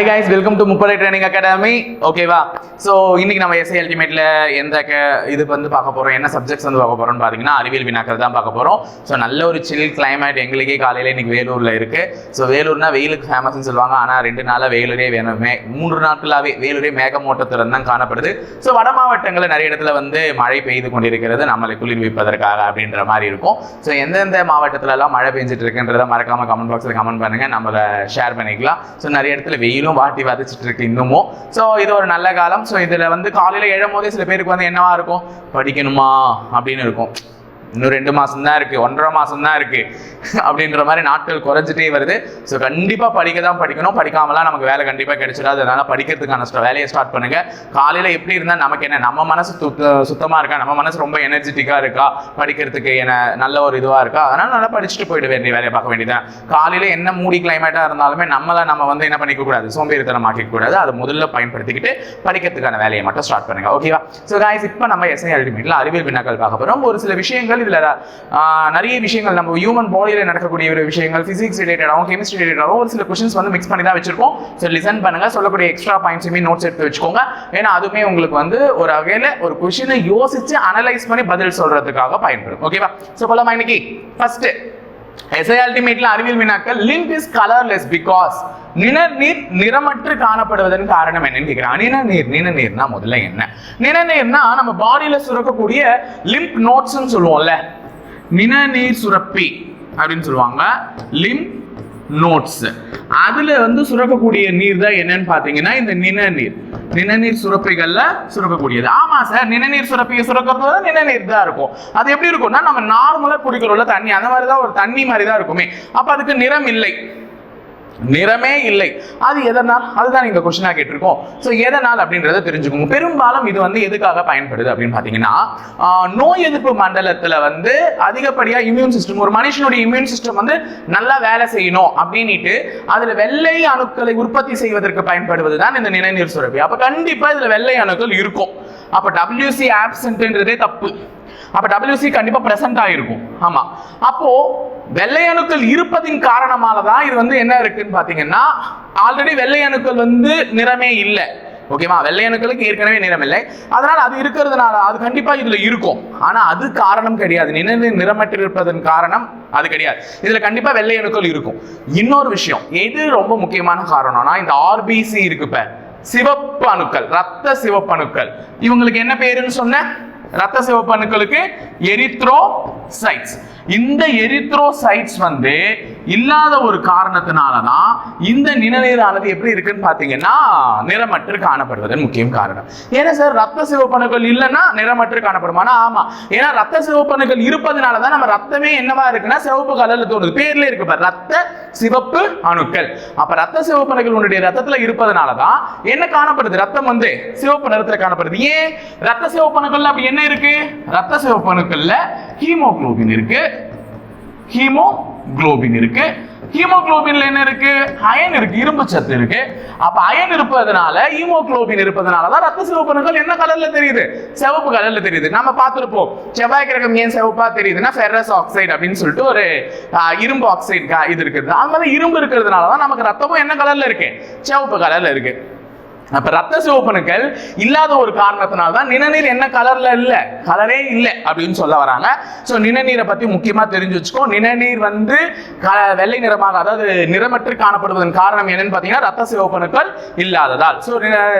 guys, welcome to Muppalai Training Academy. ஓகேவா? So இன்னைக்கு நம்ம எஸ்ஐ அல்டிமேட்ல இது வந்து பார்க்க போறோம். என்ன சப்ஜெக்ட்ஸ் வந்து பார்க்க போறோம்னு பார்த்தீங்கன்னா அறிவியல் வினாக்கள் தான் பார்க்க போறோம். ஸோ நல்ல ஒரு சில் கிளைமேட் எங்களுக்கே காலையில இன்னைக்கு வேலூர்ல இருக்கு. ஸோ வேலூர்னா வெயிலுக்கு ஃபேமஸ்ன்னு சொல்லுவாங்க. ஆனால் 2 நாளாக வேலூரே வேணும். 3 நாட்களாகவே வேலூரே மேகமூட்டத்துடன் தான் காணப்படுது. ஸோ வட மாவட்டங்களில் நிறைய இடத்துல வந்து மழை பெய்து கொண்டிருக்கிறது, நம்மளை குளிர்விப்பதற்காக அப்படின்ற மாதிரி இருக்கும். ஸோ எந்தெந்த மாவட்டத்திலலாம் மழை பெஞ்சிட்டு இருக்குன்றதை மறக்காம கமெண்ட் பாக்ஸில் கமெண்ட் பண்ணுங்க, நம்மளை ஷேர் பண்ணிக்கலாம். ஸோ நிறைய இடத்துல வெயிலும் வாட்டி வதச்சிட்டு இருக்கு இன்னமும். ஸோ இது ஒரு நல்ல காலம். ஸோ இதில் வந்து காலையில் எழும் போதே சில பேருக்கு வந்து என்னவா இருக்கும், படிக்கணுமா அப்படின்னு இருக்கும். இன்னும் 2 மாதம் தான் இருக்குது, 1.5 மாதம் தான் இருக்குது அப்படின்ற மாதிரி நாட்கள் குறைஞ்சிட்டே வருது. ஸோ கண்டிப்பாக படிக்க தான் படிக்கணும். படிக்காமலாம் நமக்கு வேலை கண்டிப்பாக கிடைச்சிடாது. அதனால் படிக்கிறதுக்கான வேலையை ஸ்டார்ட் பண்ணுங்கள். காலையில் எப்படி இருந்தால் நமக்கு என்ன, நம்ம மனசு சுத்தமாக இருக்கா, நம்ம மனசு ரொம்ப எனர்ஜெட்டிக்காக இருக்கா, படிக்கிறதுக்கு நல்ல ஒரு இதுவாக இருக்கா, அதனால் நல்லா படிச்சுட்டு போயிட வேண்டிய வேலையை பார்க்க வேண்டியதான். காலையில் என்ன மூடி கிளைமேட்டாக இருந்தாலுமே நம்ம வந்து என்ன பண்ணிக்கக்கூடாது, சோம்பேறித்தனம் ஆக்கிக்கூடாது. அதை முதல்ல பயன்படுத்திக்கிட்டு படிக்கிறதுக்கான வேலையை மட்டும் ஸ்டார்ட் பண்ணுங்கள். ஓகேவா? ஸோ காய்ஸ், இப்போ நம்ம எஸ்ஐ அல்டிமேட்ல அறிவியல் வினாக்கள் பார்க்க போகிறோம். ஒரு சில விஷயங்கள் இதுல நிறைய விஷயங்கள் நம்ம ஹியூமன் பாடியில நடக்கக்கூடிய ஒரு விஷயங்கள், பிசிக்ஸ் ரிலேட்டடாகவும் கெமிஸ்ட்ரி ரிலேட்டடாகவும் ஒரு சில क्वेश्चंस வந்து மிக்ஸ் பண்ணி தான் வச்சிருக்கோம். ஸோ லிசன் பண்ணுங்க, சொல்லக்கூடிய எக்ஸ்ட்ரா பாயிண்ட்ஸுமே நோட்ஸ் எடுத்து வச்சுக்கோங்க. ஏன்னா அதுவுமே உங்களுக்கு வந்து ஒரு வகையில ஒரு கொஸ்டினை யோசிச்சு அனலைஸ் பண்ணி பதில் சொல்றதுக்காக பயன்படும். ஓகேவா? ஸோ போலாமா? இன்னைக்கு ஃபர்ஸ்ட் எஸ்ஐ அல்டிமேட்ல அறிவியல் வினாக்கள். லிம்ப் இஸ் கலர்லெஸ் பிகாஸ் நிணநீர் நிறமற்று காணப்படுவதன் காரணம் என்னன்னு கேட்கிறான். நிணநீர்னா முதல்ல என்ன? நிணநீர்னா நம்ம பாடியில சுரக்கக்கூடிய லிம்ப் நோட்ஸ்ன்னு சொல்லுவோம்ல, நிணநீர் சுரப்பி அப்படின்னு சொல்லுவாங்க, லிம்ப் நோட்ஸ். அதுல வந்து சுரக்கக்கூடிய நீர் தான் என்னன்னு பாத்தீங்கன்னா இந்த நிணநீர் சுரப்பிகள்ல சுரக்கக்கூடியது. ஆமா சார், நிணநீர் சுரப்பியை சுரக்கிறது நிணநீர் தான் இருக்கும். அது எப்படி இருக்கும்னா நம்ம நார்மலா குடிக்கிறோம்ல தண்ணி, அந்த மாதிரிதான் ஒரு தண்ணி மாதிரி தான் இருக்குமே. அப்ப அதுக்கு நிறமே இல்லை. அது எதனால்? அதுதான் நீங்க கொஸ்டினா கேட்டிருக்கோம். ஸோ எதனால் அப்படின்றத தெரிஞ்சுக்கோங்க. பெரும்பாலும் இது வந்து எதுக்காக பயன்படுது அப்படின்னு பாத்தீங்கன்னா, நோய் எதிர்ப்பு மண்டலத்துல வந்து அதிகப்படியா இம்யூன் சிஸ்டம், ஒரு மனுஷனுடைய இம்யூன் சிஸ்டம் வந்து நல்லா வேலை செய்யணும் அப்படின்ட்டு அதுல வெள்ளை அணுக்களை உற்பத்தி செய்வதற்கு பயன்படுவதுதான் இந்த நிணநீர் சுரப்பி. அப்ப கண்டிப்பா இதுல வெள்ளை அணுக்கள் இருக்கும். அப்ப WC ஆப்சென்ட்ன்றதே தப்பு. அப்ப WC கண்டிப்பா பிரசன்ட் ஆயிருக்கும். ஆமா, அப்போ வெள்ளை அணுக்கள் இருப்பதின் காரணமாக தான் இது வந்து என்ன இருக்குன்னு பாத்தீங்கன்னா, ஆல்ரெடி வெள்ளை அணுக்கள் வந்து நிறமே இல்லை. ஓகேவா? வெள்ளை அணுக்களுக்கு ஏற்கனவே நிறம் இல்லை. அதனால அது இருக்கிறதுனால அது கண்டிப்பா இதுல இருக்கும். ஆனா அது காரணம் கிடையாது. நிறமற்று இருப்பதன் காரணம் அது கிடையாது. இதுல கண்டிப்பா வெள்ளை அணுக்கள் இருக்கும். இன்னொரு விஷயம், எது ரொம்ப முக்கியமான காரணம்னா, இந்த RBC இருக்கு, சிவப்பு அணுக்கள், ரத்த சிவப்பு அணுக்கள். இவங்களுக்கு என்ன பேருன்னு சொன்ன? ரத்த சிவப்பு அணுக்களுக்கு எரித்ரோசைட்ஸ். இந்த எரித்ரோசைட்ஸ் வந்து இல்லாத ஒரு காரணத்தினாலதான் இந்த நிணநீரானது எப்படி இருக்குன்னு பாத்தீங்கன்னா நிறமற்று காணப்படுவதன் முக்கிய காரணம். ஏன்னா சார், ரத்த சிவப்பு அணுக்கள் இல்லைன்னா நிறமற்று காணப்படுமானா? ஆமா, ஏன்னா ரத்த சிவப்பு அணுக்கள் இருப்பதனாலதான் நம்ம ரத்தமே என்னவா இருக்குன்னா சிவப்பு கலர்ல தோணுது. பேர்ல இருக்கு பாரு, ரத்த சிவப்பு அணுக்கள். அப்ப ரத்த சிவப்பு அணுக்கள் உன்னுடைய ரத்தத்துல இருப்பதனாலதான் என்ன காணப்படுது, ரத்தம் வந்து சிவப்பு நிறத்துல காணப்படுது. ஏன்? ரத்த சிவப்பு அணுக்கள்ல அப்படி என்ன இருக்கு? ரத்த சிவப்பு அணுக்கள்ல ஹீமோகுளோபின் இருக்கு. ஹீமோகுளோபின்ல என்ன இருக்கு? அயன் இருக்கு, இரும்பு சத்து இருக்கு. அப்ப அயன் இருப்பதனால, ஹீமோகுளோபின் இருப்பதனாலதான் ரத்த சிவப்பு அணுக்கள் என்ன கலர்ல தெரியுது? சிவப்பு கலர்ல தெரியுது. நம்ம பார்த்திருப்போம், செவ்வாய் கிரகம் ஏன் சிவப்பா தெரியுதுன்னா ஃபெரஸ் ஆக்சைடு அப்படின்னு சொல்லிட்டு ஒரு இரும்பு ஆக்சைடு இது இருக்குது. அது மாதிரி இரும்பு இருக்கிறதுனாலதான் நமக்கு ரத்தமும் என்ன கலர்ல இருக்கு? சிவப்பு கலர்ல இருக்கு. அப்ப ரத்த சிவப்பணுக்கள் இல்லாத ஒரு காரணத்தினால தான் நிணநீர் என்ன கலர்ல இல்ல, கலரே இல்லை அப்படின்னு சொல்ல வராங்க. சோ நிணநீரை பத்தி முக்கியமா தெரிஞ்சு வச்சுக்கோ. நிணநீர் வந்து வெள்ளை நிறமாக, அதாவது நிறமற்று காணப்படுவதன் காரணம் என்னன்னு பாத்தீங்கன்னா ரத்த சிவப்பணுக்கள் இல்லாததால். சோ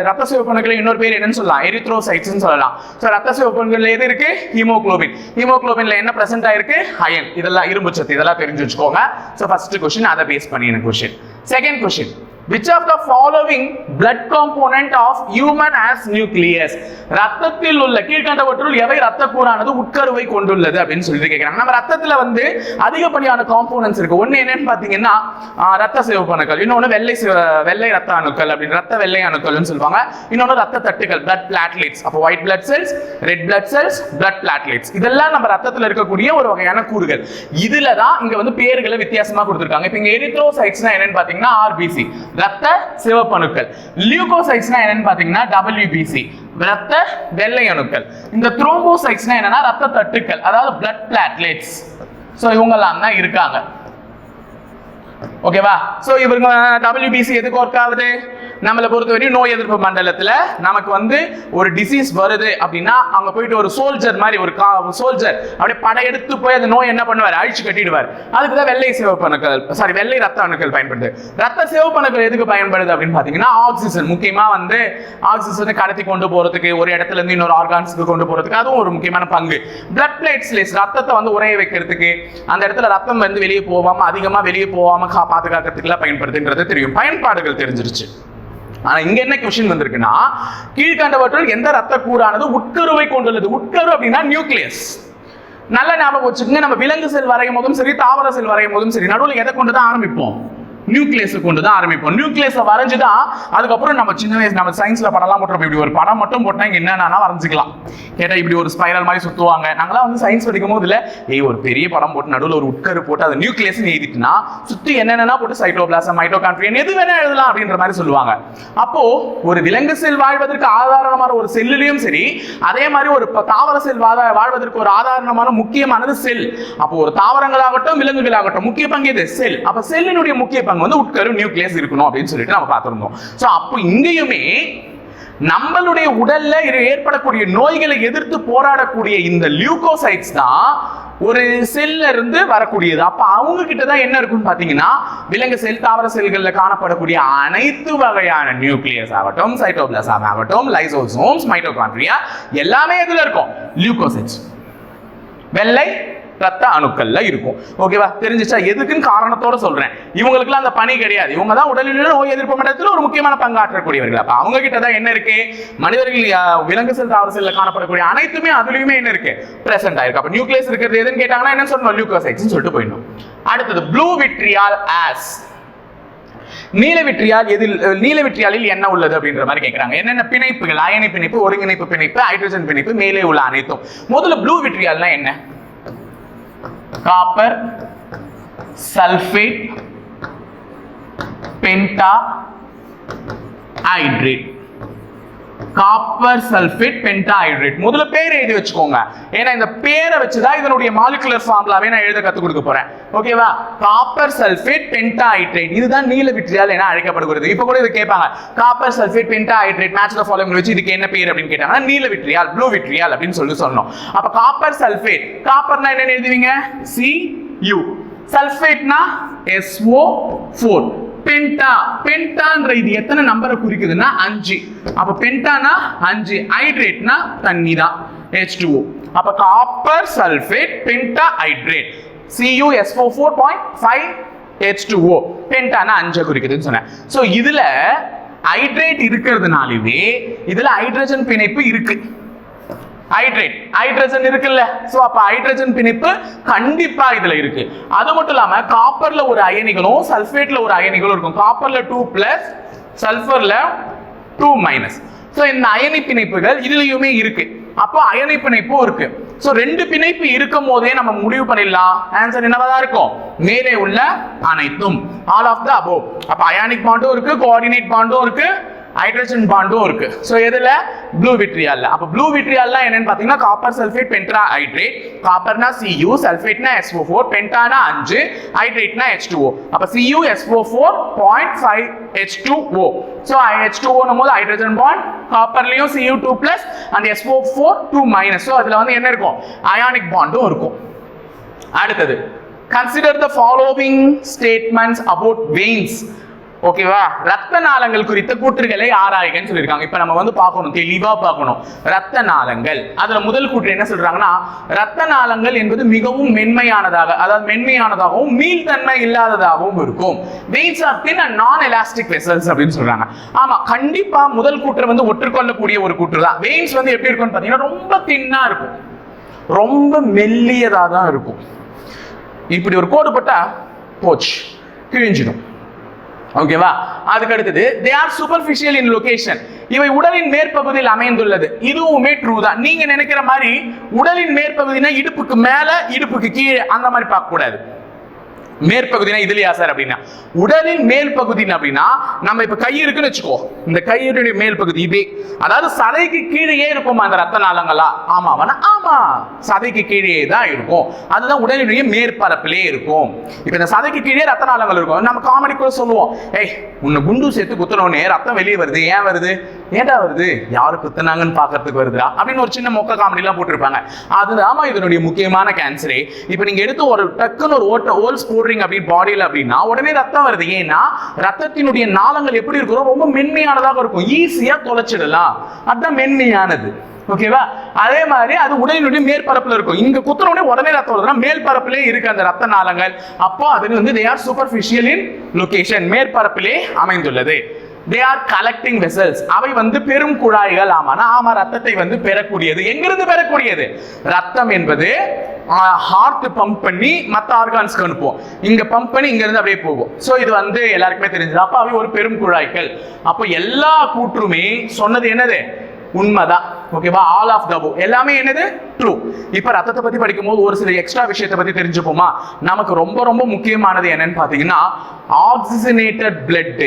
ரத்த சிவப்பணுக்கள் இன்னொரு பேர் என்னன்னு சொல்லலாம்? எரித்ரோசைட்ஸ் சொல்லலாம். சோ ரத்த சிவப்பணுக்கள் எது இருக்கு? ஹீமோகுளோபின். ஹீமோகுளோபின்ல என்ன பிரசன்ட் ஆயிருக்கு? அயன். இதெல்லாம் இரும்பு சத்து. இதெல்லாம் தெரிஞ்சு வச்சுக்கோங்க. சோ ஃபர்ஸ்ட் क्वेश्चन அதை பேஸ் பண்ணி எனக்கு question. Second question, which of the following blood component of human has nucleus? ரத்தத்தில் உள்ள கீழ்கண்டவற்றுள் எவை ரத்த கூறானது உட்கருவை கொண்டுள்ளது அப்படின்னு சொல்லிட்டு கேட்கிறாங்க. நம்ம ரத்தத்துல வந்து அதிகப்படியான காம்போனன்ட்ஸ் இருக்கு. ஒண்ணு என்னன்னு பாத்தீங்கன்னா ரத்த சிவப்பு அணுக்கள், இன்னொன்னு வெள்ளை ரத்த அணுக்கள் அப்படின்னு ரத்த வெள்ளை அணுக்கள்னு சொல்லுவாங்க. இன்னொன்னு ரத்த தட்டுகள், blood platelets. அப்போ white blood cells, red blood cells, blood platelets. இதெல்லாம் நம்ம ரத்தத்துல இருக்கக்கூடிய ஒரு வகையான கூறுகள். இதுல தான் இங்க வந்து பேர்களை வித்தியாசமா கொடுத்திருக்காங்க. இப்போ இங்க எரித்ரோசைட்ஸ்னா என்னன்னு பாத்தீங்கன்னா RBC, ரத்த சிவப்பு அணுக்கள். லியூகோசைட்ஸ்னா என்னன்னு பாத்தீங்கன்னா WBC, ரத்த வெள்ளை அணுக்கள். இந்த த்ரோம்போசைட்ஸ்னா என்னன்னா ரத்த தட்டுக்கள், அதாவது blood platelets. சோ இவங்க எல்லாம் தான் இருக்காங்க. ஓகேவா? சோ இவங்க WBC எதுக்கு ஒர்க் ஆகுது? நம்மளை பொறுத்தவரையும் நோய் எதிர்ப்பு மண்டலத்துல நமக்கு வந்து ஒரு டிசீஸ் வருது அப்படின்னா அங்க போயிட்டு ஒரு சோல்ஜர் மாதிரி ஒரு சோல்ஜர் அப்படியே படையெடுத்து போய் அந்த நோய் என்ன பண்ணுவார், அழிச்சு கட்டிடுவார். அதுக்குதான் வெள்ளை சிவப்பு அணுக்கள், வெள்ளை ரத்த அணுக்கள் பயன்படுது. ரத்த சிவப்பு அணுக்கள் எதுக்கு பயன்படுது அப்படின்னு பாத்தீங்கன்னா ஆக்சிஜன், முக்கியமா வந்து ஆக்சிஜனை கடத்தி கொண்டு போறதுக்கு, ஒரு இடத்துல இருந்து இன்னொரு ஆர்கான்ஸ்க்கு கொண்டு போறதுக்கு அதுவும் ஒரு முக்கியமான பங்கு. பிளட் பிளேட்லெட்ஸ் ரத்தத்தை வந்து உறைய வைக்கிறதுக்கு, அந்த இடத்துல ரத்தம் வந்து வெளியே போகாம அதிகமா வெளியே போகாம பாதுகாக்கிறதுக்கு எல்லாம் பயன்படுதுன்றது தெரியும், பயன்பாடுகள் தெரிஞ்சிருச்சு. ஆனா இங்க என்ன கொஸ்டின் வந்திருக்குன்னா, கீழ்கண்டவற்றில் எந்த ரத்த கூறானது உட்கருவை கொண்டுள்ளது? உட்கரு அப்படின்னா நியூக்ளியஸ். நல்ல ஞாபகம் வச்சுக்கோங்க, நம்ம விலங்கு செல் வரையும் போதும் சரி, தாவர செல் வரையும் போதும் சரி, நடுவில் எதை கொண்டு தான் ஆரம்பிப்போம்? நியூக்ளியஸ் கொண்டு தான் ஆரம்பிப்போம். நியூக்ளியஸ் வரைஞ்சுதான் அதுக்கப்புறம் நம்ம சின்ன வயசு நம்ம சயின்ஸ்ல படம்லாம் போட்டுருப்போம். இப்படி ஒரு படம் மட்டும் போட்டா இங்க என்னன்னா வரைஞ்சிக்கலாம். கேட்டா இப்படி ஒரு ஸ்பைரல் மாதிரி சுத்துவாங்க. நாங்களாம் வந்து சயின்ஸ் படிக்கும் போது இல்ல, ஒரு பெரிய படம் போட்டு நடுவில் ஒரு உட்கரு போட்டு அது நியூக்ளியஸ் எழுதிட்டுனா சுத்தி என்னென்ன போட்டு சைட்டோபிளாசம், மைட்டோகாண்ட்ரியா எது வேணா எழுதலாம் அப்படின்ற மாதிரி சொல்லுவாங்க. அப்போ ஒரு விலங்கு செல் வாழ்வதற்கு ஆதாரமான ஒரு செல்லுலயும் சரி, அதே மாதிரி ஒரு தாவர செல் வாழ்வதற்கு ஒரு ஆதாரமான முக்கியமானது செல். அப்போ ஒரு தாவரங்களாகட்டும் விலங்குகளாகட்டும் முக்கிய பங்கு இது செல். அப்ப செல்லினுடைய முக்கிய பங்கு வந்து உட்கரு நியூக்ளியஸ் இருக்கணும் அப்படின்னு சொல்லிட்டு நம்ம பார்த்திருந்தோம். சோ அப்போ இங்கேயுமே நம்மளுடைய உடல்ல ஏற்படக்கூடிய நோய்களை எதிர்த்து போராடக்கூடிய இந்த லியூகோசைட்ஸ் தான் ஒரு செல்ல இருந்து வரக்கூடியது. அப்ப அவங்க கிட்ட தான் என்ன இருக்குன்னு பாத்தீங்கன்னா, விலங்கு செல், தாவர செல்கள்ல காணப்படக்கூடிய அனைத்து வகையான நியூக்ளியஸ் ஆகட்டும், சைட்டோபிளாசம் ஆகட்டும், லைசோசோம்ஸ், மைட்டோகாண்ட்ரியா எல்லாமே எதுல இருக்கும்? லியூகோசைட்ஸ், வெள்ளை ரத்த அணுக்கள்ல இருக்கும். ஓகேவா? தெரிஞ்சிச்சா? எதுக்குன்னு காரணத்தோட சொல்றேன். இவங்களுக்குலாம் அந்த பணி கிடையாது. இவங்க தான் உடலில் நோய் எதிர்ப்பு மண்டலத்தில் ஒரு முக்கியமான பங்காற்றக்கூடியவர்கள். அப்ப அவங்க கிட்ட தான் என்ன இருக்கு? மனிதர்கள் விலங்கு செல், தாவர செல்ல காணப்படக்கூடிய அனைத்துமே அதுலயுமே என்ன இருக்கு? பிரசன்ட் ஆயிருக்கு. அப்ப நியூக்ளியஸ் இருக்கிறது எதுன்னு கேட்டாங்கன்னா என்ன சொல்லணும்? லியூகோசைட்ஸ் சொல்லிட்டு போயிடணும். அடுத்தது ப்ளூ விட்ரியால் ஆஸ். நீலவிட்ரியாலில் என்ன உள்ளது அப்படின்ற மாதிரி கேட்கிறாங்க. என்னென்ன பிணைப்புகள்? அயனி பிணைப்பு, ஒருங்கிணைப்பு பிணைப்பு, ஹைட்ரஜன் பிணைப்பு, மேலே உள்ள அனைத்தும். முதல்ல ப்ளூ விட்ரியால்னா என்ன? Copper sulphate penta hydrate. Copper sulphate penta hydrate. முதல்ல பேரை எழுதி வச்சுக்கோங்க. ஏன்னா இந்த பேரை வச்சுதான் இதனுடைய மாலிகுலர் ஃபார்முலாவே நான் எழுத கத்து கொடுக்க போறேன். ஓகேவா? காப்பர் சல்பேட் பென்டா ஹைட்ரேட், இதுதான் நீல விட்ரியால் என அழைக்கப்படுகிறது. இப்ப கூட இதை கேட்பாங்க, copper sulphate penta hydrate match the following வச்சு இதுக்கு என்ன பேர் அப்படின்னு கேட்டாங்கன்னா நீல விட்ரியால், ப்ளூ விட்ரியால் அப்படின்னு சொல்லணும். அப்ப காப்பர் சல்பேட், காப்பர்னா என்ன எழுதுவீங்க? Cu. சல்பேட்னா SO4. பென்டா, பென்டான்ற இது எத்தனை நம்பரை குறிக்குதுன்னா 5. அப்ப பென்டானா 5, ஹைட்ரேட்னா தண்ணி தான், H2O. அப்ப copper sulphate penta hydrate, CuSO4.5 H2O. பென்டானா 5 குறிக்குதுன்னு சொன்னேன். சோ இதுல ஹைட்ரேட் இருக்கிறதுனாலவே இதுல ஹைட்ரஜன் பிணைப்பு இருக்கு. ஹைட்ரஜன் இருக்குல்ல, சோ அப்ப ஹைட்ரஜன் பிணைப்பு கண்டிப்பா இதுல இருக்கு. அது மட்டும் இல்லாம காப்பர்ல ஒரு அயனிகளும் சல்பேட்ல ஒரு அயனிகளும் இருக்கும். காப்பர்ல 2+, சல்பர்ல 2-. சோ இந்த அயனி பிணைப்புகள் இதுலயுமே இருக்கு. அப்போ அயனி பிணைப்பும் இருக்கு. சோ ரெண்டு பிணைப்பு இருக்கும் போதே நம்ம முடிவு பண்ணிடலாம், ஆன்சர் என்னவா இருக்கும்? மேலே உள்ள அனைத்தும், ஆல் ஆஃப் த அபோவ். அப்ப அயானிக் பாண்டும் இருக்கு, கோஆர்டினேட் பாண்டும் இருக்கு, ஹைட்ரஜன் பாண்டும் இருக்கு. சோ எதுல? ப்ளூ விட்ரியால்ல. அப்ப ப்ளூ விட்ரியால்னா என்னன்னு பாத்தீங்கன்னா காப்பர் சல்பேட் பென்டா ஹைட்ரேட். காப்பர்னா Cu, சல்பேட்னா SO4, பென்டானா 5, ஹைட்ரேட்னா H2O. அப்ப CuSO4.5 H2O. சோ H2O னும்போது ஹைட்ரஜன் பாண்ட், காப்பர்லயும் Cu2+ and SO4 2-. சோ அதுல வந்து என்ன இருக்கும்? அயானிக் பாண்டும் இருக்கும். அடுத்தது, consider the following statements about veins. ஓகேவா? ரத்த நாளங்கள் குறித்த கூற்றுகளை ஆராய்கன்னு சொல்லியிருக்காங்க. இப்ப நம்ம வந்து பார்க்கணும், தெளிவா பார்க்கணும். ரத்த நாளங்கள், அதுல முதல் கூற்று என்ன சொல்றாங்கன்னா, ரத்த நாளங்கள் என்பது மிகவும் மென்மையானதாக, அதாவது மென்மையானதாகவும் மீள்தன்மை இல்லாததாகவும் இருக்கும். Veins are thin and non-elastic vessels அப்படின்னு சொல்றாங்க. ஆமா, கண்டிப்பா முதல் கூற்று வந்து ஒற்றுக்கொள்ளக்கூடிய ஒரு கூற்று தான். வெயின்ஸ் வந்து எப்படி இருக்கும்னு பாத்தீங்கன்னா ரொம்ப தின்னா இருக்கும், ரொம்ப மெல்லியதா தான் இருக்கும். இப்படி ஒரு கோடு போட்டா போச்சு, கிழிஞ்சிடும். ஓகேவா? அதுக்கு அடுத்தது, they are superficial in location. இவை உடலின் மேற்பகுதியில் அமைந்துள்ளது. இதுவுமே ட்ரூ தான். நீங்க நினைக்கிற மாதிரி உடலின் மேற்பகுதினா இடுப்புக்கு மேல இடுப்புக்கு கீழே அந்த மாதிரி பார்க்க கூடாது. மேற்பகுதினா இதுலயா சார் அப்படின்னா, உடலின் மேல் பகுதி அப்படின்னா நம்ம இப்ப கை இருக்குன்னு வச்சுக்கோ, இந்த கையுடைய மேல் பகுதி இதே, அதாவது சதைக்கு கீழே இருக்குமா அந்த ரத்த நாளங்களா? ஆமாவானா? ஆமா, சதைக்கு கீழே தான் இருக்கும். அதுதான் உடலினுடைய மேற்பரப்பிலே இருக்கும். இப்ப இந்த சதைக்கு கீழே ரத்த நாளங்கள் இருக்கும். நம்ம காமெடி கூட சொல்லுவோம், ஏய் உன்னை குண்டு சேர்த்து குத்துனோடனே ரத்தம் வெளியே வருது, ஏன் வருது? ஏண்டா வருது? யாரு குத்துனாங்கன்னு பாக்கிறதுக்கு வருதுடா அப்படின்னு ஒரு சின்ன மொக்க காமெடி எல்லாம் போட்டிருப்பாங்க. அதுதான் இதனுடைய முக்கியமான கேன்சரே. இப்ப நீங்க எடுத்து ஒரு டக்குன்னு ஒரு ஹோல்ஸ் போடுறீங்க அப்படின்னு பாடியில அப்படின்னா உடனே ரத்தம் வருது. ஏன்னா ரத்தத்தினுடைய நாளங்கள் எப்படி இருக்கும்? ரொம்ப மென்மையானதாக இருக்கும், ஈஸியா தொலைச்சிடலாம். அதுதான் மென்மையானது. ஓகேவா? அதே மாதிரி அது உடலினுடைய மேற்பரப்புல இருக்கும். இங்க குத்துறோடனே உடனே ரத்தம் வருதுன்னா மேற்பரப்பிலே இருக்கு அந்த ரத்த நாளங்கள். அப்போ அது வந்து they are superficial in location, மேற்பரப்பிலே அமைந்துள்ளது. they are collecting vessels, அவை வந்து பெரும் குழாய்கள். ஆமா, ரத்தத்தை வந்து பெறக்கூடியது. எங்கிருந்து பெறக்கூடியது? ரத்தம் என்பது ஹார்ட் பம்ப் பண்ணி மற்ற ஆர்கான்ஸ்க்கு அனுப்புவோம், இங்க பம்ப் பண்ணி இங்க இருந்து அப்படியே போகும். சோ இது வந்து எல்லாருக்குமே தெரிஞ்சது. அப்ப அவை ஒரு பெரும் குழாய்கள். அப்போ எல்லா கூற்றுமே சொன்னது என்னது? உண்மைதான். ஓகேவா? ஆல் ஆஃப் த அபவ் எல்லாமே என்னது? ட்ரூ. இப்ப ரத்தத்தை பத்தி படிக்கும்போது ஒரு சில எக்ஸ்ட்ரா விஷயத்தை பத்தி தெரிஞ்சுப்போமா? நமக்கு ரொம்ப ரொம்ப முக்கியமானது என்னன்னு பாத்தீங்கன்னா, ஆக்சிஜனேட்டட் பிளட்,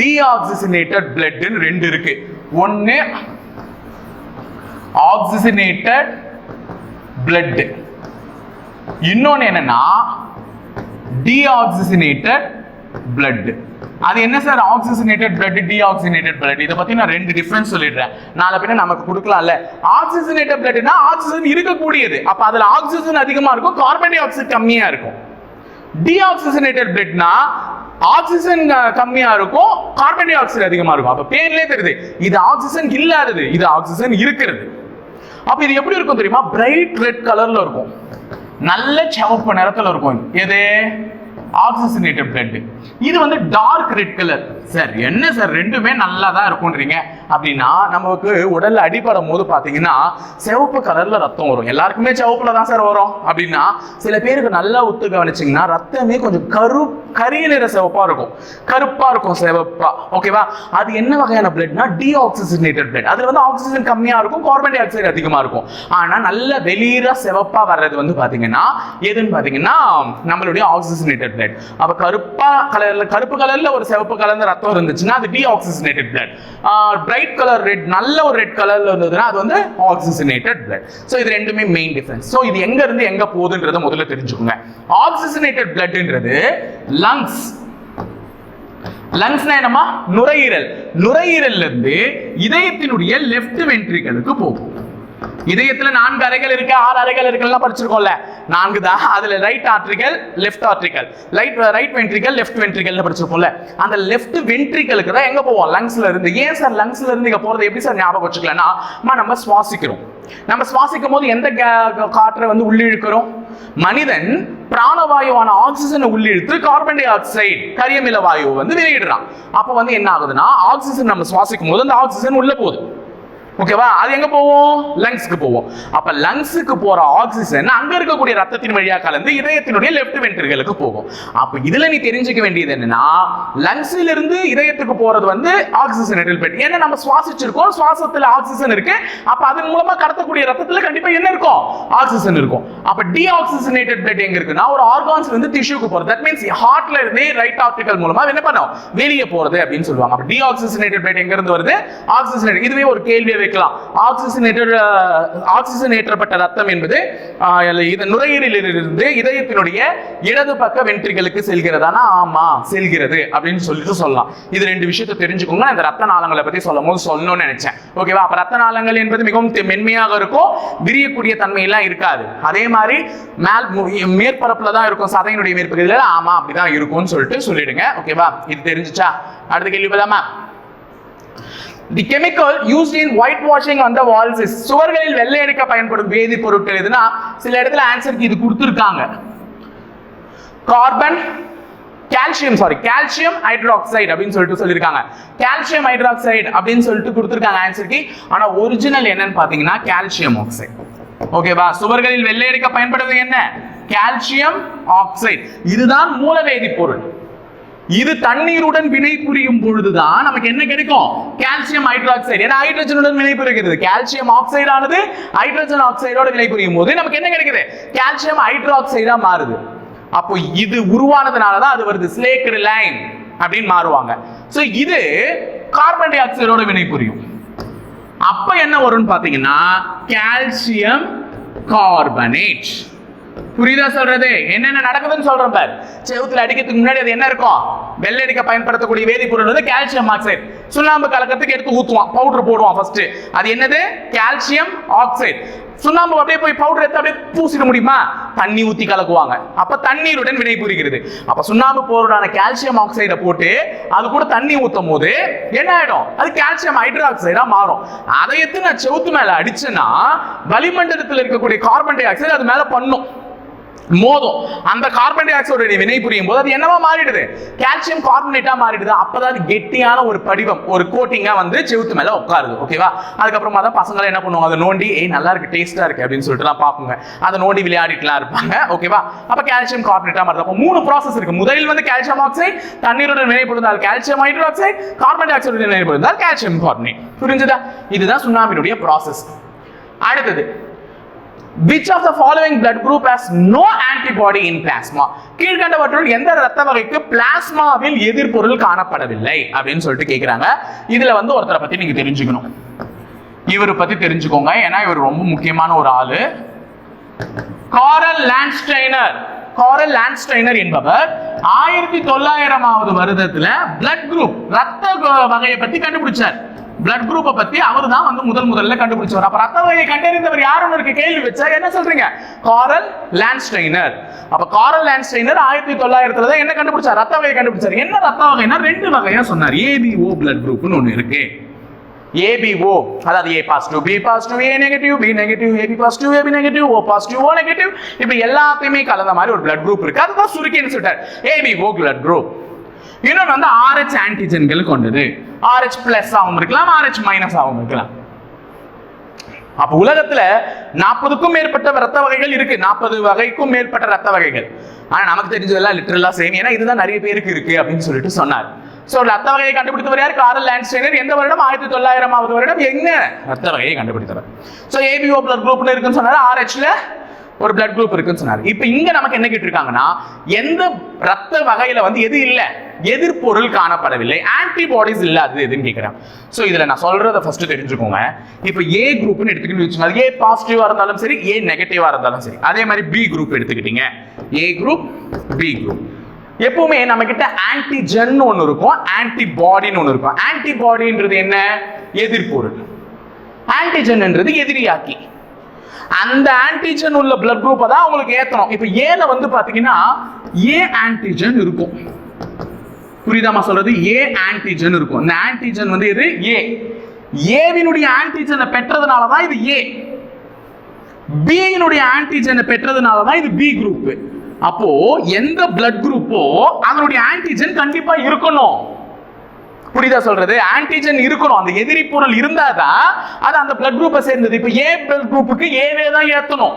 டீஆக்சிஜனேட்டட் பிளட் ரெண்டு இருக்கு. ஒன்னு ஆக்சிஜனேட்டட் பிளட், இன்னொன்னு என்னன்னா டீஆக்சிஜனேட்டட் பிளட். அது என்ன sir oxygenated blood, deoxygenated blood? இத பத்தி நான் ரெண்டு டிஃபரன்ஸ் சொல்லிடுறேன். நாளை பின்ன நமக்கு கொடுக்கலாம்ல. ஆக்சிஜனேட்டட் பிளட்னா ஆக்சிஜன் இருக்கக்கூடியது, அப்ப அதுல ஆக்சிஜன் அதிகமா இருக்கும், கார்பன் டை ஆக்சைடு கம்மியா இருக்கும். டீஆக்சிஜனேட்டட் பிளட்னா ஆக்சிஜன் கம்மியா இருக்கும், கார்பன் டை ஆக்சைடு அதிகமா இருக்கும். அப்ப பேர்லயே தெரியுது இது ஆக்சிஜன் இல்லாதது, இது ஆக்சிஜன் இருக்கிறது. அப்ப இது எப்படி இருக்கும் தெரியுமா? பிரைட் ரெட் கலர்ல இருக்கும், நல்ல சிவப்பு நிறத்துல இருக்கும். எது? Oxygenated blood. இது வந்து டார்க் ரெட் கலர். சார் என்ன சார் ரெண்டுமே நல்லா தான் இருக்கும்ன்றீங்க அப்படின்னா, நமக்கு உடல்ல அடிபடும் போது பாத்தீங்கன்னா சிவப்பு கலர்ல ரத்தம் வரும். எல்லாருக்குமே சிவப்புல தான் சார் வரும் அப்படின்னா, சில பேருக்கு நல்லா ஒத்து கவனிச்சிங்கன்னா ரத்தமே கொஞ்சம் கரிய நிற சிவப்பா இருக்கும், கருப்பா இருக்கும் சிவப்பா. ஓகேவா? அது என்ன வகையான பிளட்னா டீஆக்சிஜனேட்டட் பிளட். அதுல வந்து ஆக்சிஜன் கம்மியா இருக்கும், கார்பன் டை ஆக்சைடு அதிகமா இருக்கும். ஆனா நல்ல வெளியில சிவப்பா வர்றது வந்து பாத்தீங்கன்னா எதுன்னு பாத்தீங்கன்னா நம்மளுடைய ஆக்சிஜனேட்டட் பிளட். அப்ப கருப்பு கலர்ல ஒரு சிவப்பு கலர்ந்த ரத்தம் இருந்துச்சுன்னா அது deoxygenated blood. Bright colour red, நல்ல ஒரு ரெட் கலர்ல இருந்ததுன்னா அது வந்து ஆக்சிஜனேட்டட் பிளட். சோ இது ரெண்டுமே மெயின் டிஃபரன்ஸ். சோ இது எங்க இருந்து எங்க போகுதுன்றத முதல்ல தெரிஞ்சுக்கோங்க. Oxygenated பிளட்ன்றது lungs. லங்ஸ்னா என்னமா? நுரையீரல். நுரையீரல்ல இருந்து இதயத்தினுடைய லெஃப்ட் வென்ட்ரிகலுக்கு போகும். இதயத்துல 4 அறைகள் இருக்கு, 6 அறைகள் இருக்குன்னு படிச்சிருக்கோம்ல. 4 தான். அதுல right auricle, left auricle, right ventricle, left ventricle படிச்சிருக்கோம்ல. அந்த லெஃப்ட் வென்ட்ரிகலுக்கு தான் எங்க போவோம்? லங்ஸ்ல இருந்து. ஏன் சார் லங்ஸ்ல இருந்து இங்க போறது எப்படி சார் ஞாபகம் வச்சுக்கலன்னா, நம்ம சுவாசிக்கிறோம். நம்ம சுவாசிக்கும் போது எந்த காற்றை வந்து உள்ளிழுக்கிறோம்? மனிதன் பிராணவாயுவான ஆக்சிஜனை உள்ளிழுத்து கார்பன் டை ஆக்சைடு, கரியமில வாயுவை வந்து வெளியிடுறான். அப்ப வந்து என்ன ஆகுதுன்னா ஆக்சிஜன் நம்ம சுவாசிக்கும் போது அந்த ஆக்சிஜன் உள்ள போகுது. ஓகேவா? அது எங்க போவோம்? லங்ஸ்க்கு போவோம். அப்ப லங்ஸ்க்கு போற ஆக்சிஜன் அங்க இருக்கக்கூடிய ரத்தத்தின் வழியா கலந்து இதயத்தினுடைய லெஃப்ட் வென்ட்ரிகலுக்கு போகும். அப்ப இதுல நீ தெரிஞ்சுக்க வேண்டியது என்னன்னா, லங்ஸ்ல இருந்து இதயத்துக்கு போறது வந்து ஆக்சிஜனேட்டட் பிளட். ஏன்னா நம்ம சுவாசிச்சிருக்கோம், சுவாசத்துல ஆக்சிஜன் இருக்கு. அப்ப அதன் மூலமா கடத்தக்கூடிய ரத்தத்துல கண்டிப்பா என்ன இருக்கும்? ஆக்சிஜன் இருக்கும். அப்ப டீஆக்சிஜனேட்டட் பிளட் எங்க இருக்குன்னா ஒரு ஆர்கான்ஸ்ல இருந்து டிஷ்யூக்கு போறது. தட் மீன்ஸ் ஹார்ட்ல இருந்து ரைட் ஆர்ட்ரிகல் மூலமா என்ன பண்ணும்? வெளியே போறது அப்படின்னு சொல்லுவாங்க. அப்ப டீஆக்சிஜனேட்டட் பிளட் எங்க இருந்து வருது? ஆக்சிஜனேட்டட். இதுவே ஒரு கேள்வி வைக்கலாம். ஆக்சிஜனேற்றப்பட்ட ரத்தம் என்பது நுரையீரலிலிருந்து இதயத்தினுடைய இடது பக்க வென்ட்ரிகளுக்கு செல்கிறதானா? ஆமா, செல்கிறது அப்படின்னு சொல்லிட்டு சொல்லலாம். இது ரெண்டு விஷயத்தை தெரிஞ்சுக்கோங்க. இந்த ரத்த நாளங்களை பத்தி சொல்லும் போது சொல்லணும்னு நினைச்சேன். ஓகேவா? அப்ப ரத்த நாளங்கள் என்பது மிகவும் மென்மையாக இருக்கும், விரியக்கூடிய தன்மை எல்லாம் இருக்காது. அதே மாதிரி மேற்பரப்புல தான் இருக்கும், சதையினுடைய மேற்பகுதியில. ஆமா, அப்படிதான் இருக்கும்னு சொல்லிட்டு சொல்லிடுங்க. ஓகேவா? இது தெரிஞ்சுச்சா? அடுத்த கேள்வி போலாமா? The chemical used in whitewashing on the walls is, சுவர்களில் வெள்ளை அடிக்க பயன்படும் வேதிப்பொருட்கள் எதுனா சில இடத்துல ஆன்சருக்கு இது கொடுத்திருக்காங்க. கால்சியம் ஹைட்ராக்சைடு அப்படின்னு சொல்லிட்டு சொல்லிருக்காங்க. கால்சியம் ஹைட்ராக்சைடு அப்படின்னு சொல்லிட்டு கொடுத்திருக்காங்க ஆன்சருக்கு. ஆனா ஒரிஜினல் என்னன்னு பாத்தீங்கன்னா கால்சியம் ஆக்சைடு. ஓகேவா? சுவர்களில் வெள்ளை அடிக்க பயன்படுவது என்ன? Calcium oxide. இதுதான் மூல வேதிப்பொருள். இது தண்ணீருடன் வினை புரியும் பொழுதுதான் நமக்கு என்ன கிடைக்கும்? Calcium hydroxide. ஏன்னா ஹைட்ரஜனுடன் வினை புரிகிறது. கால்சியம் ஆக்சைடு ஆனது ஹைட்ரஜன் ஆக்சைடோட வினை புரியும் போது நமக்கு என்ன கிடைக்குது? கால்சியம் ஹைட்ராக்சைடா மாறுது. அப்போ இது உருவானதுனால தான் அது வருது ஸ்லேக்டு லைன் அப்படின்னு மாறுவாங்க. சோ இது கார்பன் டை ஆக்சைடோட வினை புரியும். அப்ப என்ன வரும்னு பாத்தீங்கன்னா கால்சியம் கார்பனேட். புரியுதா சொல்றது? என்னென்ன நடக்குதுன்னு சொல்றேன் பார். செவுத்துல அடிக்கிறதுக்கு முன்னாடி அது என்ன இருக்கும்? வெள்ளடிக்க பயன்படுத்தக்கூடிய வேதிப்பொருள் வந்து கால்சியம் ஆக்சைடு. சுண்ணாம்பு கலக்கிறதுக்கு எடுத்து ஊத்துவான், பவுடர் போடுவான் ஃபர்ஸ்ட். அது என்னது? Calcium oxide. சுண்ணாம்பு அப்படியே போய் பவுடர் எடுத்து அப்படியே பூசிட முடியுமா? தண்ணி ஊத்தி கலக்குவாங்க. அப்ப தண்ணீருடன் வினை புரிகிறது. அப்ப சுண்ணாம்பு பவுடரான கால்சியம் ஆக்சைடை போட்டு அது கூட தண்ணி ஊத்தும் போது என்ன ஆயிடும்? அது கால்சியம் ஹைட்ராக்சைடா மாறும். அதை எடுத்து நான் செவுத்து மேல அடிச்சேன்னா வளிமண்டலத்தில் இருக்கக்கூடிய கார்பன் டை ஆக்சைடு அது மேல பண்ணும், மோதும். அந்த கார்பன் டை ஆக்சைடு வினை புரியும் போது அது என்னவா மாறிடுது? கால்சியம் கார்பனேட்டா மாறிடுது. அப்பதான் அது கெட்டியான ஒரு படிவம், ஒரு கோட்டிங்கா வந்து செவுத்து மேல உட்காருது. ஓகேவா? அதுக்கப்புறமா தான் பசங்க என்ன பண்ணுவாங்க? அதை நோண்டி நல்லா இருக்கு, டேஸ்டா இருக்கு அப்படின்னு சொல்லிட்டு பாக்குங்க. அதை நோண்டி விளையாடிட்டுலாம் இருப்பாங்க. ஓகேவா? அப்ப கால்சியம் கார்பனேட்டா மாறுது. அப்ப 3 ப்ராசஸ் இருக்கு. முதலில் வந்து கால்சியம் ஆக்சைடு, தண்ணீருடன் வினைபுரிந்தால் calcium hydroxide, carbon dioxide வினைபுரிந்தால் கால்சியம் கார்பனேட். புரிஞ்சுதா? இதுதான் சுண்ணாம்பினுடைய ப்ராசஸ். அடுத்தது, which of the following blood group has no antibody in plasma? கீழ்கண்டவற்றுள் எந்த இரத்த வகைக்கு பிளாஸ்மாவில் எதிர்ப்பொருள் காணப்படவில்லை அப்படின்னு சொல்லிட்டு கேக்குறாங்க. இதுல வந்து ஒருத்தரை பத்தி நீங்க தெரிஞ்சுக்கணும். இவரை பத்தி தெரிஞ்சுக்கோங்க, ஏன்னா இவர் ரொம்ப முக்கியமான ஒரு ஆளு. காரல் லாண்ட்ஸ்டைனர். காரல் லாண்ட்ஸ்டைனர் என்பவர் 1900 வருடத்துல பிளட் குரூப், ரத்த வகையை பத்தி கண்டுபிடிச்சார். பிளட் குரூப்பை பத்தி அவர் தான் வந்து முதல்ல கண்டுபிடிச்சவர். அப்ப ரத்த வகையை கண்டறிந்தவர் யாருன்னு இருக்கு கேள்வி வச்சா என்ன சொல்றீங்க? காரல் லாண்ட்ஸ்டைனர். அப்ப காரல் லாண்ட்ஸ்டைனர் 1900 தான் என்ன கண்டுபிடிச்சார்? ரத்த வகையை கண்டுபிடிச்சார். என்ன ரத்த வகைனா 2 வகையா சொன்னார். ஏபிஓ பிளட் குரூப்னு ஒன்னு இருக்கு. ஏபிஓ, அதாவது A positive, B positive, A negative, B negative, AB positive, AB negative, O positive, O negative, இப்படி எல்லாத்தையுமே கலந்த மாதிரி ஒரு பிளட் குரூப் இருக்கு. அதுதான் சுருக்கின்னு சொல்லிட்டார் ஏபிஓ பிளட் குரூப். இன்னொன்று வந்து RH ஆன்டிஜன்கள் கொண்டது. RH பிளஸ் ஆகவும் இருக்கலாம், RH மைனஸ் ஆகவும் இருக்கலாம். அப்ப உலகத்துல 40க்கும் மேற்பட்ட ரத்த வகைகள் இருக்கு. 40 வகைக்கும் மேற்பட்ட ரத்த வகைகள். ஆனா நமக்கு தெரிஞ்சதெல்லாம் லிட்டரலா சேம், ஏன்னா இதுதான் நிறைய பேருக்கு இருக்கு அப்படின்னு சொல்லிட்டு சொன்னார். சோ ரத்த வகையை கண்டுபிடித்தவர் யார்? காரல் லாண்ட்ஸ்டைனர். எந்த வருடம்? 1900 வருடம். எங்க ரத்த வகையை கண்டுபிடித்தவர்? சோ ஏபிஓ பிளட் குரூப்னு இருக்குன்னு சொன்னாரு. RHல ஒரு பிளட் குரூப் இருக்குன்னு சொன்னாரு. இப்ப இங்க நமக்கு என்ன கேட்டிருக்காங்கன்னா, எந்த ரத்த வகையில வந்து எது இல்ல? எதிர்ப்பொருள் காணப்படவில்லை, ஆன்டிபாடிஸ் இல்ல, அது எதுன்னு கேக்குறாங்க. சோ இதுல நான் சொல்றத ஃபர்ஸ்ட் தெரிஞ்சுக்கோங்க. இப்ப ஏ குரூப்னு எடுத்துக்கிட்டு வச்சுக்கோங்க. ஏ பாசிட்டிவா இருந்தாலும் சரி, ஏ நெகட்டிவா இருந்தாலும் சரி. அதே மாதிரி பி குரூப் எடுத்துக்கிட்டீங்க. A group, B group. எப்பவுமே நம்ம கிட்ட ஆன்டிஜன் ஒன்னு இருக்கும், ஆன்டிபாடின்னு ஒன்னு இருக்கும். ஆன்டிபாடின்றது என்ன? எதிர்ப்பொருள். ஆன்டிஜன்ன்றது எதிரியாக்கி. அந்த ஆன்டிஜன் உள்ள பிளட் குரூப்பை தான் உங்களுக்கு ஏத்தணும். இப்ப ஏல வந்து பாத்தீங்கன்னா ஏ ஆன்டிஜன் இருக்கும். புரியுதாமா சொல்றது? ஏ ஆன்டிஜன் இருக்கும். இந்த ஆன்டிஜன் வந்து எது? ஏ. ஏவினுடைய ஆன்டிஜனை பெற்றதுனால தான் இது ஏ. பியினுடைய ஆன்டிஜனை பெற்றதுனால தான் இது பி குரூப். அப்போ எந்த பிளட் குரூப்போ அதனுடைய ஆன்டிஜன் கண்டிப்பா இருக்கணும். புரியுதா சொல்றது? ஆன்டிஜன் இருக்கணும். அந்த எதிரி பொருள் இருந்தாதான் அது அந்த பிளட் குரூப்பை சேர்ந்தது. இப்ப ஏ பிளட் குரூப்புக்கு ஏவே தான் ஏத்தணும்.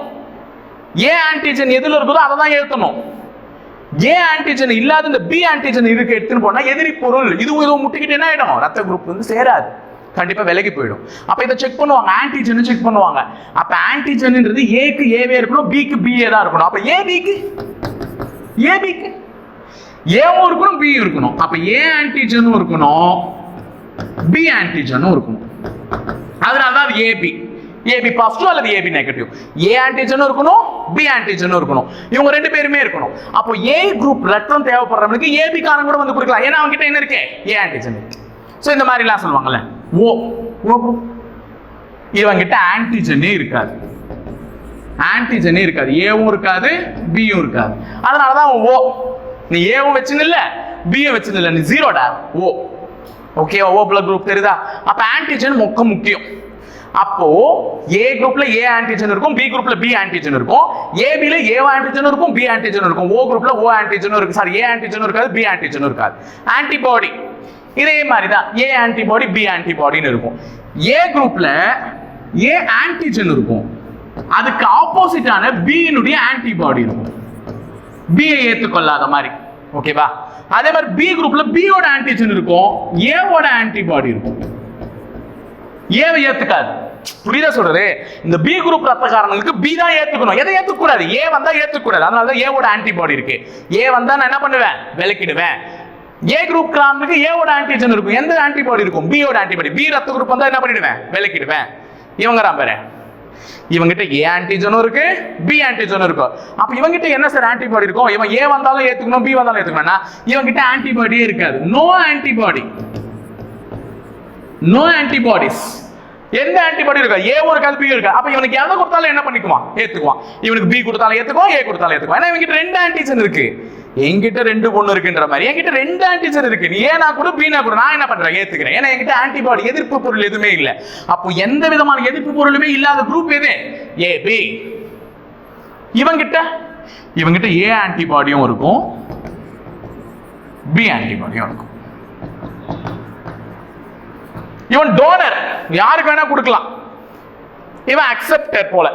ஏ ஆன்டிஜன் எதுல இருக்குதோ அதை தான் ஏத்தணும். ஏ ஆன்டிஜன் இல்லாத இந்த பி ஆன்டிஜன் இருக்கு எடுத்துன்னு போனா எதிரி பொருள் இதுவும் முட்டிக்கிட்டு என்ன ஆயிடும்? ரத்த குரூப் வந்து சேராது, கண்டிப்பா விலகி போயிடும். அப்ப இதை செக் பண்ணுவாங்க, ஆன்டிஜன் செக் பண்ணுவாங்க. அப்ப ஆன்டிஜன்ன்றது ஏக்கு ஏவே இருக்கணும், பிக்கு பிஏ தான் இருக்கணும். அப்ப ஏபிக்கு ஏபிக்கு ஏவும் இருக்கணும், பி இருக்கணும். அப்ப ஏ ஆன்டிஜனும் இருக்கணும், பி ஆன்டிஜனும் இருக்கணும். அதனாலதான் ஏபி, ஏபி பாசிட்டிவ் அல்லது ஏபி நெகட்டிவ். ஏ ஆன்டிஜனும் இருக்கணும், பி ஆன்டிஜனும் இருக்கணும். இவங்க 2 பேருமே இருக்கணும். அப்போ ஏ குரூப் ரத்தம் தேவைப்படுறவங்களுக்கு ஏபி காரங்க கூட வந்து கொடுக்கலாம். ஏன்னா அவங்க கிட்ட என்ன இருக்கு? ஏ ஆன்டிஜன் இருக்கு. சோ இந்த மாதிரி எல்லாம் சொல்லுவாங்கல்ல. ஓ குரூப் இவங்க கிட்ட ஆன்டிஜனே இருக்காது, ஆன்டிஜனே இருக்காது, ஏவும் இருக்காது, பியும் இருக்காது. அதனாலதான் ஓ. நீ ஏவும் வச்சுன்னு இல்ல, பியும் வச்சுன்னு இல்ல, நீ ஜீரோடா. ஓ ஓகே, ஓ பிளட் குரூப் தெரியுதா? அப்ப ஆன்டிஜன் முக்கியம். அப்போ ஏ குரூப்ல ஏ ஆன்டிஜன் இருக்கும், பி குரூப்ல பி ஆன்டிஜன் இருக்கும், ஏபில ஏ ஆன்டிஜன் இருக்கும், பி ஆன்டிஜன் இருக்கும், ஓ குரூப்ல ஓ ஆன்டிஜன் இருக்கு. சாரி, ஏ ஆன்டிஜன் இருக்காது, பி ஆன்டிஜன் இருக்காது. ஆன்டிபாடி இதே மாதிரி தான், ஏ ஆன்டிபாடி பி ஆன்டிபாடின்னு இருக்கும். ஏ குரூப்ல ஏ ஆன்டிஜன் இருக்கும், அதுக்கு ஆப்போசிட்டான பியினுடைய ஆன்டிபாடி இருக்கும், பியை ஏத்துக்கொள்ளாத மாதிரி. ஓகேவா? அதே மாதிரி பி குரூப்ல பியோட ஆன்டிஜன் இருக்கும், ஏவோட ஆன்டிபாடி இருக்கும், ஏவை ஏத்துக்காது. புரியுதா சொல்றது? இந்த பி குரூப் ரத்தக்காரங்களுக்கு பி தான் ஏத்துக்கணும், எதை ஏத்துக்கூடாது? ஏ வந்தா ஏத்துக்கூடாது. அதனால தான் ஏவோட ஆன்டிபாடி இருக்கு. ஏ வந்தா நான் என்ன பண்ணுவேன்? விலக்கிடுவேன். ஏ குரூப் கிராமுக்கு ஏவோட ஆன்டிஜன் இருக்கும், எந்த ஆன்டிபாடி இருக்கும்? பியோட ஆன்டிபாடி. பி ரத்த குரூப் வந்தா என்ன பண்ணிடுவேன்? விலக்கிடுவேன். இவங்க ராம்பரே, இவங்கிட்ட ஏ ஆன்டிஜனும் இருக்கு, பி ஆன்டிஜனும் இருக்கும். அப்ப இவங்கிட்ட என்ன சார் ஆன்டிபாடி இருக்கும்? இவன் ஏ வந்தாலும் ஏத்துக்கணும், பி வந்தாலும் ஏத்துக்கணும்னா இவங்கிட்ட ஆன்டிபாடியே இருக்காது. No antibody, no antibodies. எந்த ஆன்டிபாடி இருக்கா? ஏ ஒரு கல்பி இருக்கா? அப்ப இவனுக்கு எதை கொடுத்தாலும் என்ன பண்ணிக்குவான்? ஏத்துக்குவான். இவனுக்கு பி கொடுத்தாலும் ஏத்துக்குவான், ஏ கொடுத்தாலும் ஏத்துக்குவான். ஏன்னா இவங்கிட்ட ரெண்டு ஆன்டிஜன் இருக்கு. என்கிட்ட ரெண்டு பொண்ணு இருக்குன்ற மாதிரி என்கிட்ட ரெண்டு ஆன்டிஜன் இருக்கு. நீ ஏனா கூட பீனா கூட நான் என்ன பண்றேன்? ஏத்துக்கிறேன். ஏன்னா என்கிட்ட ஆன்டிபாடி எதிர்ப்பு பொருள் எதுவுமே இல்லை. அப்போ எந்த விதமான எதிர்ப்பு பொருளுமே இல்லாத குரூப் எது? ஏ பி. இவங்கிட்ட ஏ ஆன்டிபாடியும் இருக்கும், பி ஆன்டிபாடியும் இருக்கும். இவன் டோனர், யாருக்கு வேணா கொடுக்கலாம். இவன் அக்செப்டர் போல.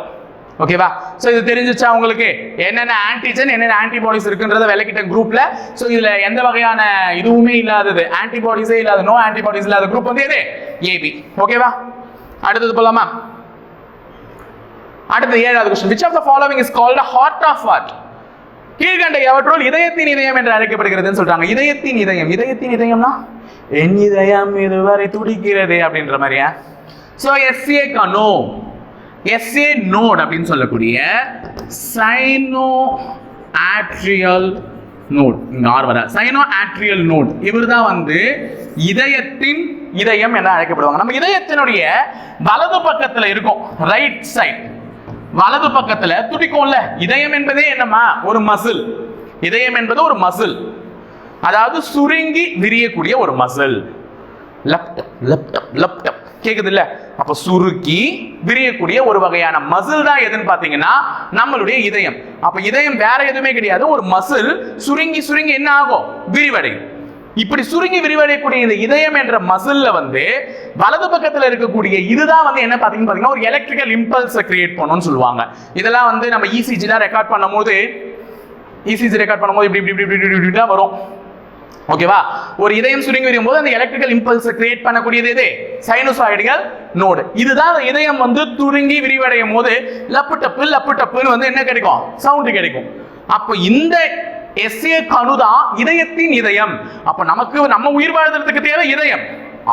ஓகேவா? சோ இது தெரிஞ்சிச்சா உங்களுக்கு? என்னென்ன ஆன்டிஜன் என்னென்ன ஆன்டிபாடிஸ் இருக்குன்றத விளக்கிட்ட குரூப்ல. சோ இதுல எந்த வகையான இதுவுமே இல்லாதது, ஆன்டிபாடிஸே இல்லாத, நோ ஆன்டிபாடிஸ் இல்லாத குரூப் வந்து எது? ஏபி. ஓகேவா? அடுத்தது போலாமா? அடுத்து 7வது question. which of the following is called a heart of what? கீழ்கண்ட எவற்றுள் இதயத்தின் இதயம் என்று அழைக்கப்படுகிறதுன்னு சொல்றாங்க. இதயத்தின் இதயம், இதயத்தின் இதயம்னா என் இதயம் இதுவரை துடிக்கிறது அப்படின்ற மாதிரியா? சோ எஸ்ஏ கனோ, எஸ்ஏ நோட் அப்படின்னு சொல்லக்கூடிய சைனோ ஆட்ரியல் நோட். இங்க ஆர் வர சைனோ ஆட்ரியல் நோட். இவர்தான் வந்து இதயத்தின் இதயம் என அழைக்கப்படுவாங்க. நம்ம இதயத்தினுடைய வலது பக்கத்துல இருக்கும், ரைட் சைட் வலது பக்கத்துல துடிக்கும்ல. இதயம் என்பதே என்னமா? ஒரு மசில். இதயம் என்பது ஒரு மசில், அதாவது சுருங்கி விரியக்கூடிய ஒரு மசில். லெப்டப் லெப்டப் லெப்டப் கேக்குது இல்ல? அப்ப சுருக்கி விரியக்கூடிய ஒரு வகையான மசில் தான் எதுன்னு பாத்தீங்கன்னா நம்மளுடைய இதயம். அப்ப இதயம் வேற எதுவுமே கிடையாது, ஒரு மசில். சுருங்கி சுருங்கி என்ன ஆகும்? விரிவடையும். இப்படி சுருங்கி விரிவடையக்கூடிய இந்த இதயம் என்ற மசில்ல வந்து வலது பக்கத்துல இருக்கக்கூடிய இதுதான் வந்து என்ன பாத்தீங்கன்னா ஒரு எலக்ட்ரிக்கல் இம்பல்ஸை கிரியேட் பண்ணணும்னு சொல்லுவாங்க. இதெல்லாம் வந்து நம்ம இசிஜிலாம் ரெக்கார்ட் பண்ணும்போது, இசிஜி ரெக்கார்ட் பண்ணும்போது இப்படி இப்படி இப்படி இப்படி தான் வரும். ஓகேவா? ஒரு இதயம் சுருங்கி வரும் போது அந்த எலக்ட்ரிக்கல் இம்பல்ஸ் கிரியேட் பண்ணக்கூடியது எது? சைனோசாய்டுகள் நோடு. இதுதான் இதயம் வந்து துருங்கி விரிவடையும் போது லப்பு டப்பு லப்பு டப்புன்னு வந்து என்ன கிடைக்கும்? சவுண்ட் கிடைக்கும். அப்போ இந்த எஸ்ஏ கணுதான் இதயத்தின் இதயம். அப்ப நமக்கு நம்ம உயிர் வாழ்றதுக்கு தேவை இதயம்,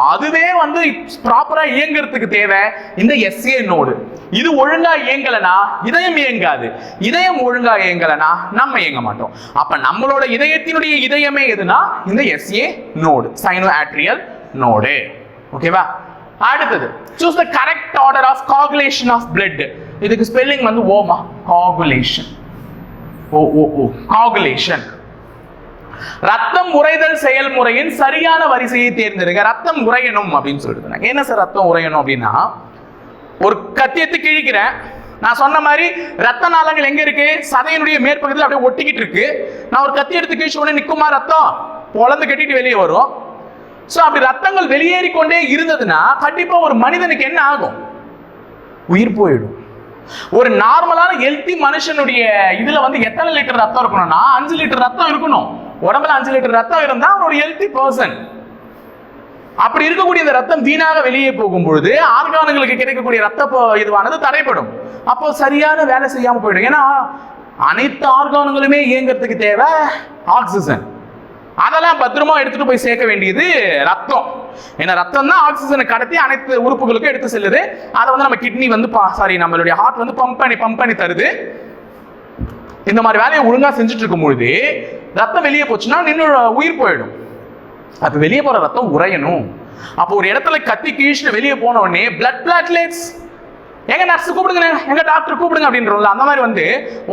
அதுவே வந்து ப்ராப்பரா இயங்குறதுக்கு தேவை இந்த எஸ்ஏ நோடு. இது ஒழுங்கா இயங்கலனா இதயம் இயங்காது, இதயம் ஒழுங்கா இயங்கலனா நம்ம இயங்க மாட்டோம். அப்ப நம்மளோட இதயத்தினுடைய இதயமே எதுனா இந்த SA node, sino atrial node. ஓகேவா? அடுத்தது choose the correct order of coagulation of blood. இதுக்கு ஸ்பெல்லிங் வந்து ஓமா, coagulation. ஓ ஓ ஓ coagulation. ரத்தம் உறைதல் செயல்முறையின் சரியான வரிசையை தேர்ந்தெடுங்க. ரத்தம் உறையணும் அப்படின்னு சொல்லிட்டு என்ன சார் ரத்தம் உறையணும் அப்படின்னா, ஒரு கத்தியத்தை கிழிக்கிறேன், நான் சொன்ன மாதிரி ரத்த நாளங்கள் எங்க இருக்கு? சதையினுடைய மேற்பகுதியில் அப்படியே ஒட்டிக்கிட்டு இருக்கு. நான் ஒரு கத்தி எடுத்து கிழிச்ச உடனே நிக்குமா ரத்தம்? பொளந்து கட்டிட்டு வெளியே வரும். சோ அப்படி ரத்தங்கள் வெளியேறி கொண்டே இருந்ததுன்னா கண்டிப்பா ஒரு மனிதனுக்கு என்ன ஆகும்? உயிர் போயிடும். ஒரு நார்மலான ஹெல்த்தி மனுஷனுடைய இதுல வந்து எத்தனை லிட்டர் ரத்தம் இருக்கணும்னா 5 லிட்டர் ரத்தம் இருக்கணும். உடம்புல 5 லிட்டர் ரத்தம் இருந்தா ஒரு ஹெல்த்தி பர்சன். அப்படி இருக்கக்கூடிய இந்த ரத்தம் வீணாக வெளியே போகும் பொழுது ஆர்கான்களுக்கு கிடைக்கக்கூடிய ரத்த இதுவானது தடைப்படும். அப்போ சரியான வேலை செய்யாம போயிடும். ஏன்னா அனைத்து ஆர்கான்களுமே இயங்குறதுக்கு தேவை ஆக்சிஜன். அதெல்லாம் பத்திரமா எடுத்துட்டு போய் சேர்க்க வேண்டியது ரத்தம். ஏன்னா ரத்தம் தான் ஆக்சிஜனை கடத்தி அனைத்து உறுப்புகளுக்கும் எடுத்து செல்லுது. அதை வந்து நம்ம கிட்னி வந்து நம்மளுடைய ஹார்ட் வந்து பம்ப் பண்ணி தருது. இந்த மாதிரி வேலையை ஒழுங்கா செஞ்சுட்டு இருக்கும் பொழுது ரத்தம் வெளியே போச்சுன்னா நின்று உயிர் போயிடும். அப்ப வெளியே போற ரத்தம் உறையணும். அப்போ ஒரு இடத்துல கத்தி கீழ்ச்சி வெளியே போன உடனே பிளட் பிளாட்லெட்ஸ், எங்க நர்ஸ் கூப்பிடுங்க, எங்க டாக்டர் கூப்பிடுங்க அப்படின்றோம்ல, அந்த மாதிரி வந்து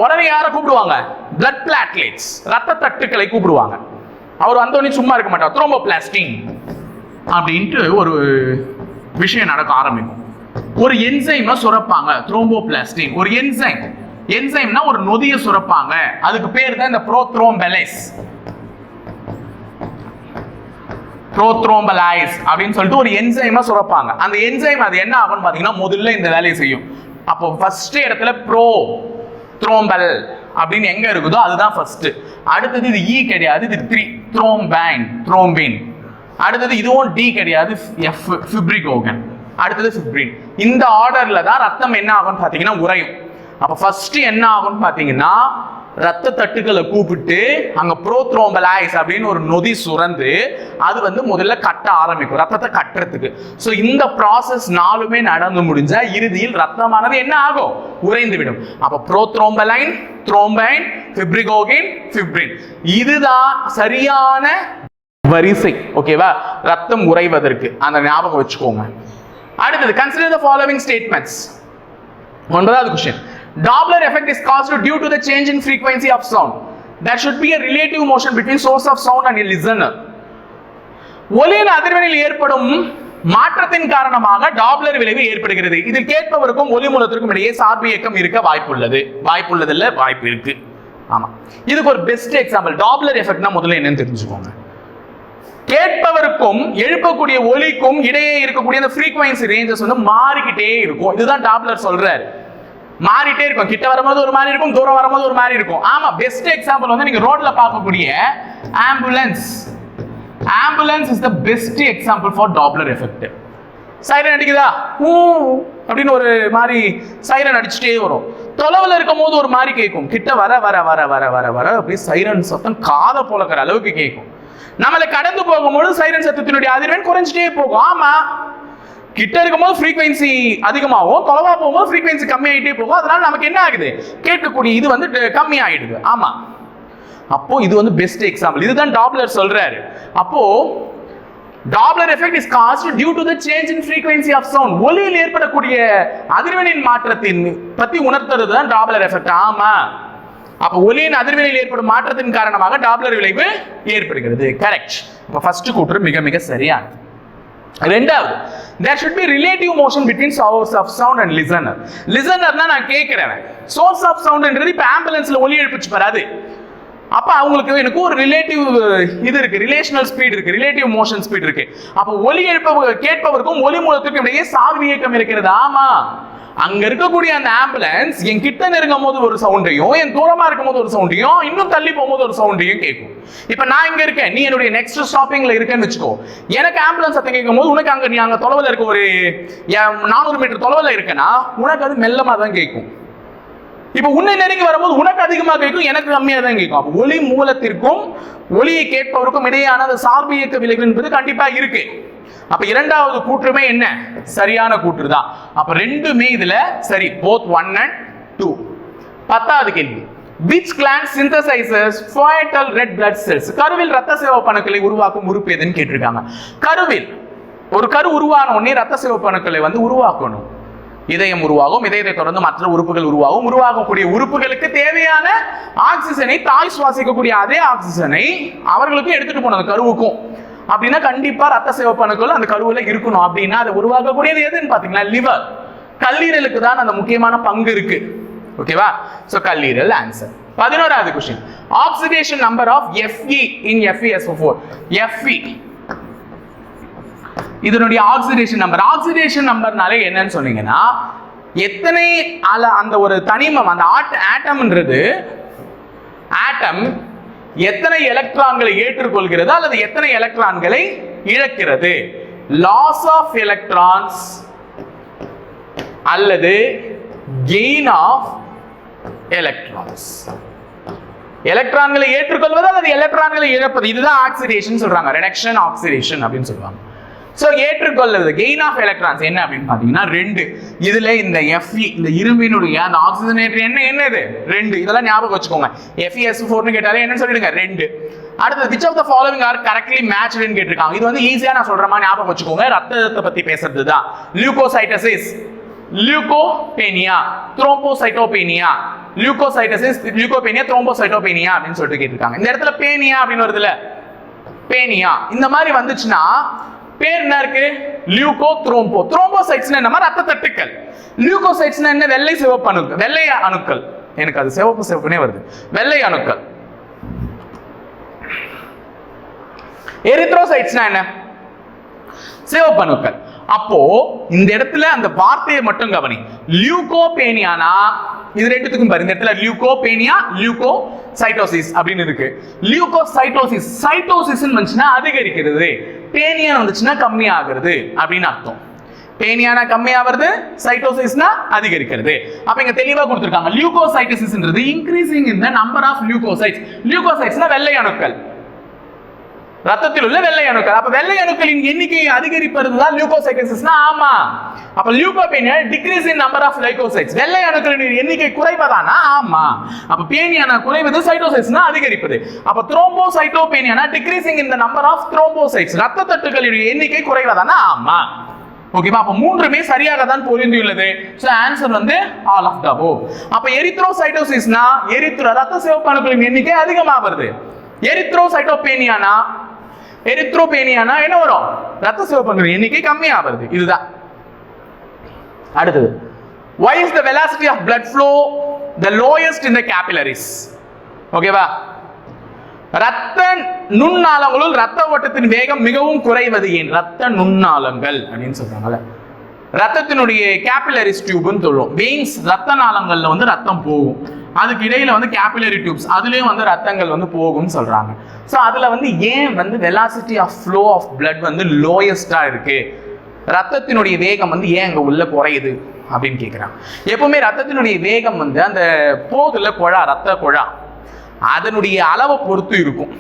உடனே யாரை கூப்பிடுவாங்க? பிளட் பிளாட்லெட்ஸ், ரத்த தட்டுக்களை கூப்பிடுவாங்க. அவர் வந்தோடனே சும்மா இருக்க மாட்டார். த்ரோம்போபிளாஸ்டின் அப்படின்ட்டு ஒரு விஷயம் நடக்க ஆரம்பிக்கும். ஒரு என்சைமை சுரப்பாங்க, த்ரோம்போபிளாஸ்டின் ஒரு என்சைம். என்சைம்னா ஒரு நொதியை சுரப்பாங்க, அதுக்கு பேர் தான் இந்த ப்ரோத்ரோம்பலைஸ், ப்ரோத்ரோம்பலைஸ் அப்படின்னு சொல்லிட்டு ஒரு என்சைமை சுரப்பாங்க. அந்த என்சைம் அது என்ன ஆகும்னு பாத்தீங்கன்னா முதல்ல இந்த வேலையை செய்யும். அப்போ ஃபர்ஸ்ட் இடத்துல ப்ரோ த்ரோம்பல் அப்படின்னு எங்க இருக்குதோ அதுதான் ஃபர்ஸ்ட். அடுத்தது இது இ கிடையாது, இது 3 த்ரோம்பைன் த்ரோம்பின். அடுத்தது இதுவும் டி கிடையாது, எஃப் ஃபிப்ரிகோகன். அடுத்தது ஃபிப்ரின். இந்த ஆர்டர்ல தான் ரத்தம் என்ன ஆகும்னு பாத்தீங்கன்னா உறையும். அப்ப ஃபர்ஸ்ட் என்ன ஆகும்னு பாத்தீங்கன்னா ரத்த தட்டுக்களை கூப்பிட்டு அங்க ப்ரோத்ரோம்பலைஸ் அப்படின்னு ஒரு நொதி சுரந்து அது வந்து முதல்ல கட்ட ஆரம்பிக்கும், ரத்தத்தை கட்டுறதுக்கு. ஸோ இந்த ப்ராசஸ் நாலுமே நடந்து முடிஞ்சா இறுதியில் ரத்தமானது என்ன ஆகும், உறைந்து விடும். அப்ப ப்ரோத்ரோம்பலைன், த்ரோம்பைன், ஃபிப்ரிகோகின், ஃபிப்ரின், இதுதான் சரியான வரிசை. ஓகேவா, ரத்தம் உறைவதற்கு அந்த ஞாபகம் வச்சுக்கோங்க. அடுத்தது கன்சிடர் தி ஃபாலோவிங் ஸ்டேட்மெண்ட்ஸ். 9வது question. Doppler effect is caused due to the change in frequency of sound. There should be a relative motion between source of sound and a listener. ஒலியின் அதிர்வெண்ணில் ஏற்படும் மாற்றத்தின் காரணமாக டாப்லர் விளைவு ஏற்படுகிறது. இதில் கேட்பவருக்கும் ஒலி மூலத்திற்கும் இடையே சார்பு இயக்கம் இருக்க வாய்ப்பு இருக்கு. ஆமா, இதுக்கு ஒரு பெஸ்ட் எக்ஸாம்பிள். டாப்லர் எஃபெக்ட்னா முதல்ல என்னன்னு தெரிஞ்சுக்கோங்க. கேட்பவருக்கும் எழுப்பக்கூடிய ஒலிக்கும் இடையே இருக்கக்கூடிய அந்த ஃப்ரீக்வன்சி ரேஞ்சஸ் வந்து மாறிக்கிட்டே இருக்கும். இதுதான் டாப்லர் சொல்றாரு. மாறிட்டே இருக்கும். கிட்ட வரும்போது ஒரு மாதிரி இருக்கும், தூரம் வரும்போது ஒரு மாதிரி இருக்கும். ஆமா, பெஸ்ட் எக்ஸாம்பிள் வந்து நீங்க ரோட்ல பார்க்கக்கூடிய ambulance. Ambulance is the best example for Doppler effect. Siren அடிக்குதா அப்படின்னு ஒரு மாதிரி சைரன் அடிச்சுட்டே வரும். தொலைவில் இருக்கும் போது ஒரு மாதிரி கேட்கும், கிட்ட வர வர வர வர வர வர அப்படியே சைரன் சத்தம் காதை போலக்கிற அளவுக்கு கேட்கும். நம்மளை கடந்து போகும்போது சைரன் சத்தத்தினுடைய அதிர்வெண் குறைஞ்சிட்டே போகும். ஆமா, கிட்ட இருக்கும்போது ஃப்ரீக்வன்சி அதிகமாகும், தொலைவா போகும்போது ஃப்ரீக்வன்சி கம்மியாயிட்டே போகும். அதனால நமக்கு என்ன ஆகுது, கேட்கக்கூடிய இது வந்து கம்மி ஆயிடுது. ஆமா, அப்போ இது வந்து பெஸ்ட் எக்ஸாம்பிள். இதுதான் டாப்லர் சொல்றாரு. அப்போ Doppler effect is caused due to the change in frequency of sound. ஒலியில் ஏற்படக்கூடிய அதிர்வெண்ணின் மாற்றத்தின் பத்தி உணர்த்துறது தான் டாப்லர் எஃபெக்ட். ஆமா, அப்ப ஒலியின் அதிர்வெண்ணில் ஏற்படும் மாற்றத்தின் காரணமாக டாப்லர் விளைவு ஏற்படுகிறது. கரெக்ட். அப்ப ஃபர்ஸ்ட் கூற்று மிக மிக சரியானது. ரெண்டாவது, there should be relative motion between source of sound and listener. listenerனா நான் கேக்குறேன், source of soundன்றது இப்ப ஆம்புலன்ஸ்ல ஒலி எழுப்பிச்சு வராது. அப்ப அவங்களுக்கு எனக்கு ஒரு ரிலேட்டிவ் இது இருக்கு, ரிலேஷனல் ஸ்பீட் இருக்கு, ரிலேட்டிவ் மோஷன் ஸ்பீட் இருக்கு. அப்ப ஒலி கேட்பவருக்கும் ஒலி மூலத்துக்கும் இடையே சார்பு இயக்கம் இருக்கிறது. ஆமா, அங்க இருக்கக்கூடிய அந்த ஆம்புலன்ஸ் என் கிட்ட நெருங்கும் போது ஒரு சவுண்டையும், என் தூரமா இருக்கும் போது ஒரு சவுண்டையும், இன்னும் தள்ளி போகும்போது ஒரு சவுண்டையும் கேட்கும். இப்ப நான் இங்க இருக்கேன், நீ என்னுடைய நெக்ஸ்ட் ஸ்டாப்பிங்ல இருக்கேன்னு வச்சுக்கோ. எனக்கு ஆம்புலன்ஸ் சத்தம் கேட்கும் போது உனக்கு அங்க நீ அங்க தொலைவில் இருக்க ஒரு 400 மீட்டர் தொலைவில் இருக்கேன்னா உனக்கு அது மெல்லமா தான் கேட்கும். இப்ப உன்னை நெருங்கி வரும்போது உனக்கு அதிகமாக கேட்கும், எனக்கு கம்மியா தான் கேட்கும். அப்ப ஒலி மூலத்திற்கும் ஒலியை கேட்பவருக்கும் இடையான அந்த சார்பு இயக்க விளைவு என்பது கண்டிப்பா இருக்கு. அப்ப இரண்டாவது கூற்றுமே என்ன, சரியான கூற்று தான். அப்ப ரெண்டுமே இதுல சரி, both 1 and 2. 10வது கேள்வி. Which gland synthesizes fetal red blood cells? கருவில் ரத்த சிவப்பு அணுக்களை உருவாக்கும் உறுப்பு எதுன்னு கேட்டிருக்காங்க. கருவில் ஒரு கரு உருவான உடனே ரத்த சிவப்பு அணுக்களை வந்து உருவாக்கணும். இதயம் உருவாகும், இதயத்தை தொடர்ந்து மற்ற உறுப்புகள் உருவாகும். உருவாகக்கூடிய உறுப்புகளுக்கு தேவையான ஆக்சிஜனை, தாய் சுவாசிக்கக்கூடிய அதே ஆக்சிஜனை அவர்களுக்கு எடுத்துட்டு போனது கருவுக்கும். அப்படின்னா கண்டிப்பா ரத்த சிவப்பு அணுக்கள் அந்த கருவுல இருக்கணும். அப்படின்னா அதை உருவாக்கக்கூடியது எதுன்னு பாத்தீங்கன்னா லிவர். கல்லீரலுக்கு தான் அந்த முக்கியமான பங்கு இருக்கு. ஓகேவா, சோ கல்லீரல் ஆன்சர். 11வது question. Oxidation number of Fe in FeSO4. Fe இதனுடைய ஆக்சிடேஷன் நம்பர். ஆக்சிடேஷன் நம்பர்னாலே என்னன்னு சொன்னீங்கன்னா எத்தனை அந்த ஒரு தனிமம், அந்த ஆட்டம்ன்றது ஆட்டம் எத்தனை எலக்ட்ரான்களை ஏற்றுக்கொள்கிறது அல்லது எத்தனை எலக்ட்ரான்களை இழக்கிறது. லாஸ் ஆஃப் எலக்ட்ரான்ஸ் அல்லது கெயின் ஆஃப் எலக்ட்ரான்ஸ். எலக்ட்ரான்களை ஏற்றுக்கொள்வது அல்லது எலக்ட்ரான்களை இழப்பது, இதுதான் ஆக்சிடேஷன் சொல்றாங்க. ரிடக்ஷன், ஆக்சிடேஷன் அப்படின்னு சொல்லுவாங்க. சோ ஏற்றுக்கொள்வது கெயின் ஆஃப் எலக்ட்ரான்ஸ் என்ன அப்படின்னு பாத்தீங்கன்னா 2. இதுல இந்த Fe, இந்த இரும்பினுடைய அந்த ஆக்சிஜனேட்டர் என்னது 2. இதெல்லாம் ஞாபகம் வச்சுக்கோங்க. FeSO4 னு கேட்டாலே என்னன்னு சொல்லிடுங்க 2. அடுத்து which of the following are correctly matched ன்னு கேட்டிருக்காங்க. இது வந்து ஈஸியா நான் சொல்ற மாதிரி ஞாபகம் வச்சுக்கோங்க. ரத்தத்தை பத்தி பேசுறது தான். லியூகோசைட்டோசிஸ், லியூகோபேனியா, த்ரோம்போசைட்டோபேனியா. லியூகோசைட்டோசிஸ், லியூகோபேனியா, த்ரோம்போசைட்டோபேனியா அப்படின்னு சொல்லிட்டு கேட்டிருக்காங்க. இந்த இடத்துல பேனியா அப்படின்னு வருதுல, பேனியா இந்த மாதிரி வந்துச்சுன்னா பேர் என்ன இருக்கு, லியூகோ த்ரோம்போ. த்ரோம்போசைட்ஸ்னா என்ன, ரத்த தட்டுக்கள். லியூகோசைட்ஸ்னா என்ன, வெள்ளை சிவப்பு அணுக்கள், வெள்ளை அணுக்கள். எனக்கு அது சிவப்புனே வருது, வெள்ளை அணுக்கள். எரித்ரோசைட்ஸ்னா என்ன, சிவப்பு அணுக்கள். அப்போ இந்த இடத்துல அந்த வார்த்தையை மட்டும் கவனி. லியூகோபேனியானா இது ரெண்டுத்துக்கும் பாரு, இந்த இடத்துல லியூகோபேனியா, லியூகோசைட்டோசிஸ் அப்படின்னு இருக்கு. லியூகோசைட்டோசிஸ், சைட்டோசிஸ் வந்துச்சுன்னா அதிகரிக்கிறது, பேனியா வந்துச்சுன்னா கம்மி ஆகுறது அப்படின்னு அர்த்தம். பேனியானா கம்மியா வருது, சைட்டோசிஸ்னா அதிகரிக்கிறது. அப்ப இங்க தெளிவா கொடுத்திருக்காங்க லியூகோசைட்டோசிஸ்ன்றது increasing in the number of leucocytes. லியூகோசைட்ஸ்னா வெள்ளை அணுக்கள், ரத்தத்தில் உள்ள வெள்ளை அணுக்கள். அப்ப வெள்ளை அணுக்களின் எண்ணிக்கையை அதிகரிப்பதுதான் லியூகோசைட்டோசிஸ்னா ஆமா. அப்ப லியூகோபேனியா டிக்ரீஸ் இன் நம்பர் ஆஃப் லைகோசைட்ஸ், வெள்ளை அணுக்களின் எண்ணிக்கை குறைவதானா ஆமா. அப்ப பேனியானா குறைவது, சைட்டோசைட்ஸ்னா அதிகரிப்பது. அப்ப த்ரோம்போசைட்டோபேனியானா decreasing in the number of thrombocytes, ரத்த தட்டுகளின் எண்ணிக்கை குறைவதானா ஆமா. ஓகேவா? அப்ப மூன்றுமே சரியாக தான் பொருந்தியுள்ளது. சோ ஆன்சர் வந்து ஆல் ஆஃப் தி அபோவ். அப்ப எரித்ரோசைட்டோசிஸ்னா ரத்த சிவப்பு அணுக்களின் எண்ணிக்கை அதிகமா வருது. எரித்ரோபேனியானா என்ன வரும்? ரத்த சிவப்பு அணுக்களின் எண்ணிக்கை கம்மியா வருது. இதுதான். அடுத்தது, why is the velocity of blood flow the lowest in the capillaries? ஓகேவா? ரத்த நுண்ணாளங்களுள் ரத்த ஓட்டத்தின் வேகம் மிகவும் குறைவது ஏன்? ரத்த நுண்ணாளங்கள் அப்படின்னு சொல்றாங்கல்ல, ரத்தத்தினுடைய கேபிலரிஸ் டியூப்னு சொல்லுவோம். வெயின்ஸ், ரத்த நாளங்கள்ல வந்து ரத்தம் போகும், அதுக்கு இடையில வந்து கேபிலரி டியூப்ஸ், அதுலயும் வந்து ரத்தங்கள் வந்து போகும்னு சொல்றாங்க. ஸோ அதுல வந்து ஏன் வந்து velocity of flow of blood வந்து லோயஸ்டா இருக்கு, ரத்தத்தினுடைய வேகம் வந்து ஏன் அங்க உள்ள குறையுது அப்படின்னு கேட்கிறாங்க. எப்பவுமே ரத்தத்தினுடைய வேகம் வந்து அந்த போதுல குழா, ரத்த குழா, அதனுடைய அளவை பொறுத்து இருக்கும்.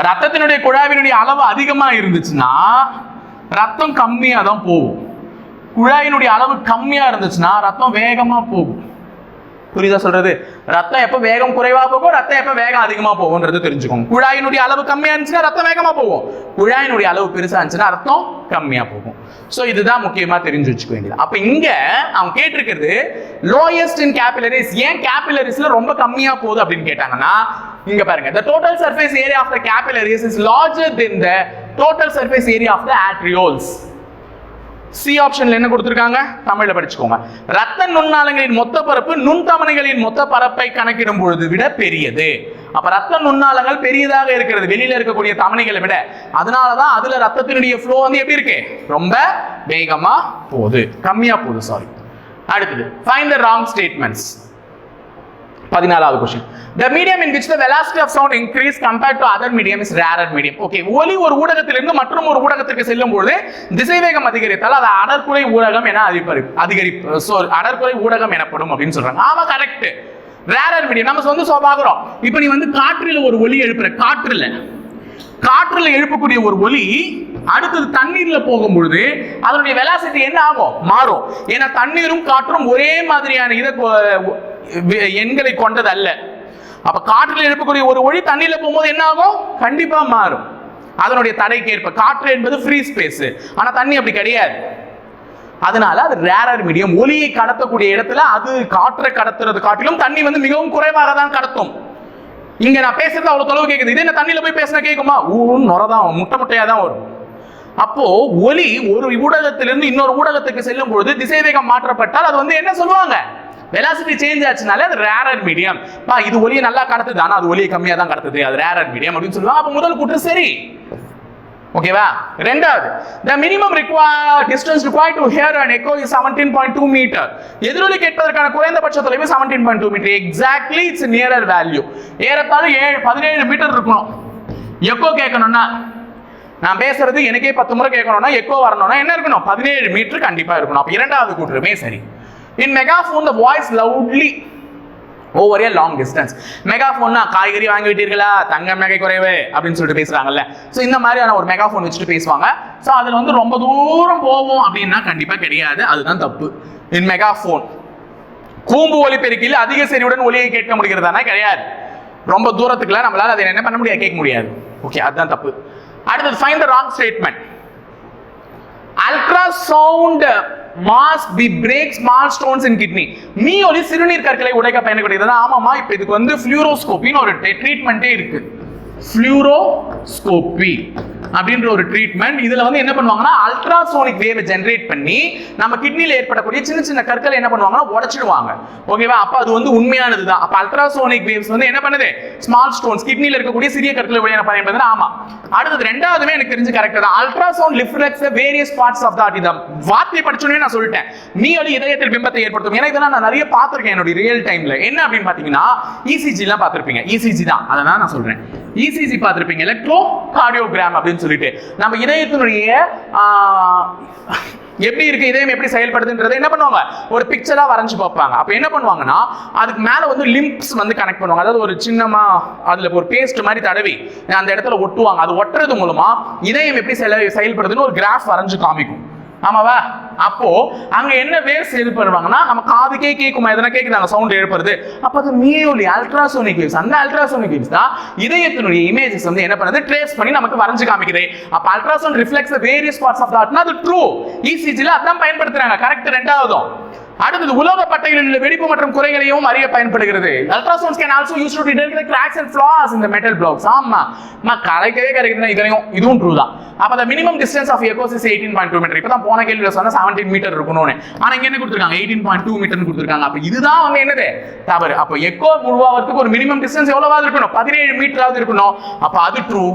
ரத்தத்தினுடைய குழாவினுடைய அளவு அதிகமா இருந்துச்சுன்னா ரத்தம் கம்மியா தான் போகும். குழாயினுடைய அளவு கம்மியா இருந்துச்சுன்னா ரத்தம் வேகமா போகும். புரியுதா சொல்றது? ரத்தம் எப்ப வேகம் குறைவா போகும், ரத்தம் எப்ப வேகம் அதிகமா போகும்ன்றது தெரிஞ்சுக்கோங்க. குழாயினுடைய அளவு கம்மியா இருந்துச்சுன்னா ரத்தம் வேகமா போகும், குழாயினுடைய அளவு பெருசா இருந்துச்சுன்னா ரத்தம் கம்மியா போகும். சோ இதுதான் முக்கியமா தெரிஞ்சு வச்சுக்க வேண்டியது. அப்ப இங்க அவங்க கேட்டிருக்கிறது லோயஸ்ட் இன் கேபிலரிஸ். ஏன் கேபிலரிஸ்ல ரொம்ப கம்மியா போகுது அப்படின்னு கேட்டாங்கன்னா, இங்க பாருங்க, the total surface area of the capillaries is larger than the total surface area of the arterioles. C ஆப்ஷன்ல என்ன கொடுத்திருக்காங்க தமிழ்ல படிச்சுக்கோங்க. ரத்த நுண்ணாளங்களின் மொத்த பரப்பு நுண்தமனிகளின் மொத்த பரப்பை கணக்கிடும் பொழுது விட பெரியது. அப்ப ரத்த நுண்ணாளங்கள் பெரியதாக இருக்கிறது வெளியில இருக்கக்கூடிய தமனிகளை விட. அதனாலதான் அதுல ரத்தத்தினுடைய ஃப்ளோ வந்து எப்படி இருக்கு, ரொம்ப வேகமா போகுது, கம்மியா போகுது. சாரி. அடுத்தது, ஃபைண்ட் தி ராங் ஸ்டேட்மெண்ட்ஸ். 14வது question. The medium in which the velocity of sound increase compared to other medium is rarer medium. Okay, ஒலி ஒரு ஊடகத்திலிருந்து மற்றும் ஒரு ஊடகத்திற்கு செல்லும் பொழுது திசைவேகம் அதிகரித்தால் அது அடர்குறை ஊடகம் என அடர்குறை ஊடகம் எனப்படும் அப்படின்னு சொல்றாங்க. ஆமா, கரெக்ட். rarer medium நம்ம வந்து பாக்குறோம். இப்போ நீ வந்து காற்றில ஒரு ஒலி எழுப்புற, காற்றில எழுப்பக்கூடிய ஒரு ஒலி அடுத்தது தண்ணீர்ல போகும் பொழுது அதனுடைய வெலாசிட்டி என்ன ஆகும், மாறும். ஏன்னா தண்ணீரும் காற்றும் ஒரே மாதிரியான எண்களை கொண்டது அல்ல. அப்ப காற்றில் எழுப்பக்கூடிய ஒரு ஒளி தண்ணீர்ல போகும்போது என்ன ஆகும், கண்டிப்பா மாறும். அதனுடைய தடைக்கேற்ப. காற்று என்பது ஃப்ரீ ஸ்பேஸ், ஆனா தண்ணி அப்படி கிடையாது. அதனால அது ரேரர் மீடியம். ஒலியை கடத்தக்கூடிய இடத்துல அது காற்றை கடத்துறது காட்டிலும் தண்ணி வந்து மிகவும் குறைவாக தான் கடத்தும். இங்க நான் பேசுறது அவ்வளவு தொலைவு கேட்குது. இதே தண்ணியில போய் பேசினா கேட்குமா, நுரதான், முட்டையா தான் வரும். அப்போ ஒலி ஒரு ஊடகத்திலிருந்து இன்னொரு ஊடகத்துக்கு செல்லும் பொழுது திசைவேகம் மாற்றப்பட்டால் அது வந்து என்ன சொல்லுவாங்க, வெலாசிட்டி சேஞ்ச் ஆச்சுனாலே அது ரேரர் மீடியம். இது ஒலியை நல்லா கடத்துது, ஆனா அது ஒலியை கம்மியா தான் கடத்துது, அது ரேரர் மீடியம் அப்படின்னு சொல்லுவாங்க. அப்ப முதல் கூற்று சரி. ஓகேவா? ரெண்டாவது, the minimum distance required to hear an echo is 17.2 meter. எதிரொலி கேட்பதற்கான குறைந்தபட்ச தொலைவு 17.2 metre. Exactly it's nearer value. ஏறத்தாழ 17 மீட்டர் இருக்கணும் எக்கோ கேட்கணும்னா. நான் பேசுறது எனக்கே 10 முறை கேட்கணும்னா எக்கோ வரணும்னா என்ன இருக்கணும், 17 மீட்டர் கண்டிப்பா இருக்கணும். அப்ப இரண்டாவது கூற்றுமே சரி. In megaphone the voice loudly over a long distance. மெகாஃபோன்னா காய்கறி வாங்கி விட்டீர்களா, தங்கம் நகை குறைவு அப்படின்னு சொல்லிட்டு பேசுறாங்கல்ல. ஸோ இந்த மாதிரியான ஒரு மெகாஃபோன் வச்சுட்டு பேசுவாங்க. ஸோ அதுல வந்து ரொம்ப தூரம் போவோம் அப்படின்னா கண்டிப்பா கிடையாது, அதுதான் தப்பு. இன் மெகாஃபோன் கூம்பு ஒலிபெருக்கியில் அதிக செறிவுடன் ஒலியை கேட்க முடிகிறதானா, கிடையாது. ரொம்ப தூரத்துக்குலாம் நம்மளால அதை என்ன பண்ண முடியாது, கேட்க முடியாது. ஓகே, அதுதான் தப்பு. அடுத்தது, find the wrong statement. Ultrasound must be break small stones in kidney. Me ஒலி சிறுநீர் கற்களை உடைக்க பயன்படுகிறது. ஆமாமா, இப்போ இதுக்கு வந்து ஃப்ளூரோஸ்கோபின்னு ஒரு ட்ரீட்மெண்ட்டே இருக்கு. ஃப்ளூரோஸ்கோபி அப்படின்ற ஒரு ட்ரீட்மெண்ட். இதுல வந்து என்ன பண்ணுவாங்கன்னா அல்ட்ராசோனிக் வேவ் ஜெனரேட் பண்ணி நம்ம கிட்னில ஏற்படக்கூடிய சின்ன சின்ன கற்களை என்ன பண்ணுவாங்கன்னா உடைச்சிடுவாங்க. ஓகேவா? அப்ப அது வந்து உண்மையானது தான். அப்ப அல்ட்ராசோனிக் வேவ்ஸ் வந்து என்ன பண்ணுது, ஸ்மால் ஸ்டோன்ஸ் கிட்னில இருக்கக்கூடிய சிறிய கற்களை உடைய பயன்படுது. ஆமா. அடுத்து ரெண்டாவதுமே எனக்கு தெரிஞ்சு கரெக்ட் தான். Ultrasound reflects the various parts of the heart. இத வார்த்தை படிச்சோனே நான் சொல்லிட்டேன். மீ ஒலி இதயத்தில் பிம்பத்தை ஏற்படுத்தும். ஏன்னா இதெல்லாம் நான் நிறைய பார்த்திருக்கேன் என்னோட ரியல் டைம்ல. என்ன அப்படின்னு பாத்தீங்கன்னா இசிஜி எல்லாம் பார்த்திருப்பீங்க. இசிஜி தான், அதை நான் சொல்றேன். இசிஜி பார்த்திருப்பீங்க, எலக்ட்ரோ கார்டியோகிராம் அப்படின்னு சொல்லிட்டு நம்ம இதயத்தினுடைய எப்படி இருக்கு இதயம் எப்படி செயல்படுதுன்றதை என்ன பண்ணுவாங்க ஒரு பிக்சரா வரைஞ்சு பார்ப்பாங்க. அப்ப என்ன பண்ணுவாங்கன்னா அதுக்கு மேல வந்து லிம்ப்ஸ் வந்து கனெக்ட் பண்ணுவாங்க. அதாவது ஒரு சின்னமா அதுல ஒரு பேஸ்ட் மாதிரி தடவி அந்த இடத்துல ஒட்டுவாங்க. அது ஒட்டுறது மூலமா இதயம் எப்படி செயல்படுதுன்னு ஒரு கிராஃப் வரைஞ்சு காமிக்கும். ஆமாவா? அப்போ அங்க என்ன வேவ்ஸ் இது பண்ணுவாங்கன்னா நம்ம காதுக்கே கேட்குமா, எதனா கேட்குறாங்க சவுண்ட் எழுப்புறது, அப்ப அது மியோலி அல்ட்ராசோனிக் வேவ்ஸ். அந்த அல்ட்ராசோனிக் வேவ்ஸ் தான் இதயத்தினுடைய இமேஜஸ் வந்து என்ன பண்ணுது ட்ரேஸ் பண்ணி நமக்கு வரைஞ்சு காமிக்குது. அப்ப ultrasound reflects the various parts of the ஹார்ட்னா அது ட்ரூ. இசிஜில அதான் பயன்படுத்துறாங்க. கரெக்ட். ரெண்டாவது அடுத்தது உலோக பட்டைகளில் உள்ள வெடிப்பு மற்றும் குறைகளையும் அறிய பயன்படுகிறது. Ultrasounds can also use to detect the cracks and flaws in the metal blocks. ஆமா கரெக்ட்னா இதுவும் ட்ரூ தான். அப்ப the minimum distance of echoes is 18.2 metre. இப்பதான் போன கேள்வியில சொன்னா 17 மீட்டர் இருக்கணும்னு. ஆனா இங்க என்ன கொடுத்திருக்காங்க 18.2 மீட்டர்னு கொடுத்திருக்காங்க. அப்ப இதுதான் வந்து என்னது தவறு. அப்ப எக்கோ உருவாவதுக்கு ஒரு மினிமம் டிஸ்டன்ஸ் எவ்வளவாவது இருக்கணும் 17 மீட்டராவது இருக்கணும். அப்ப அது true.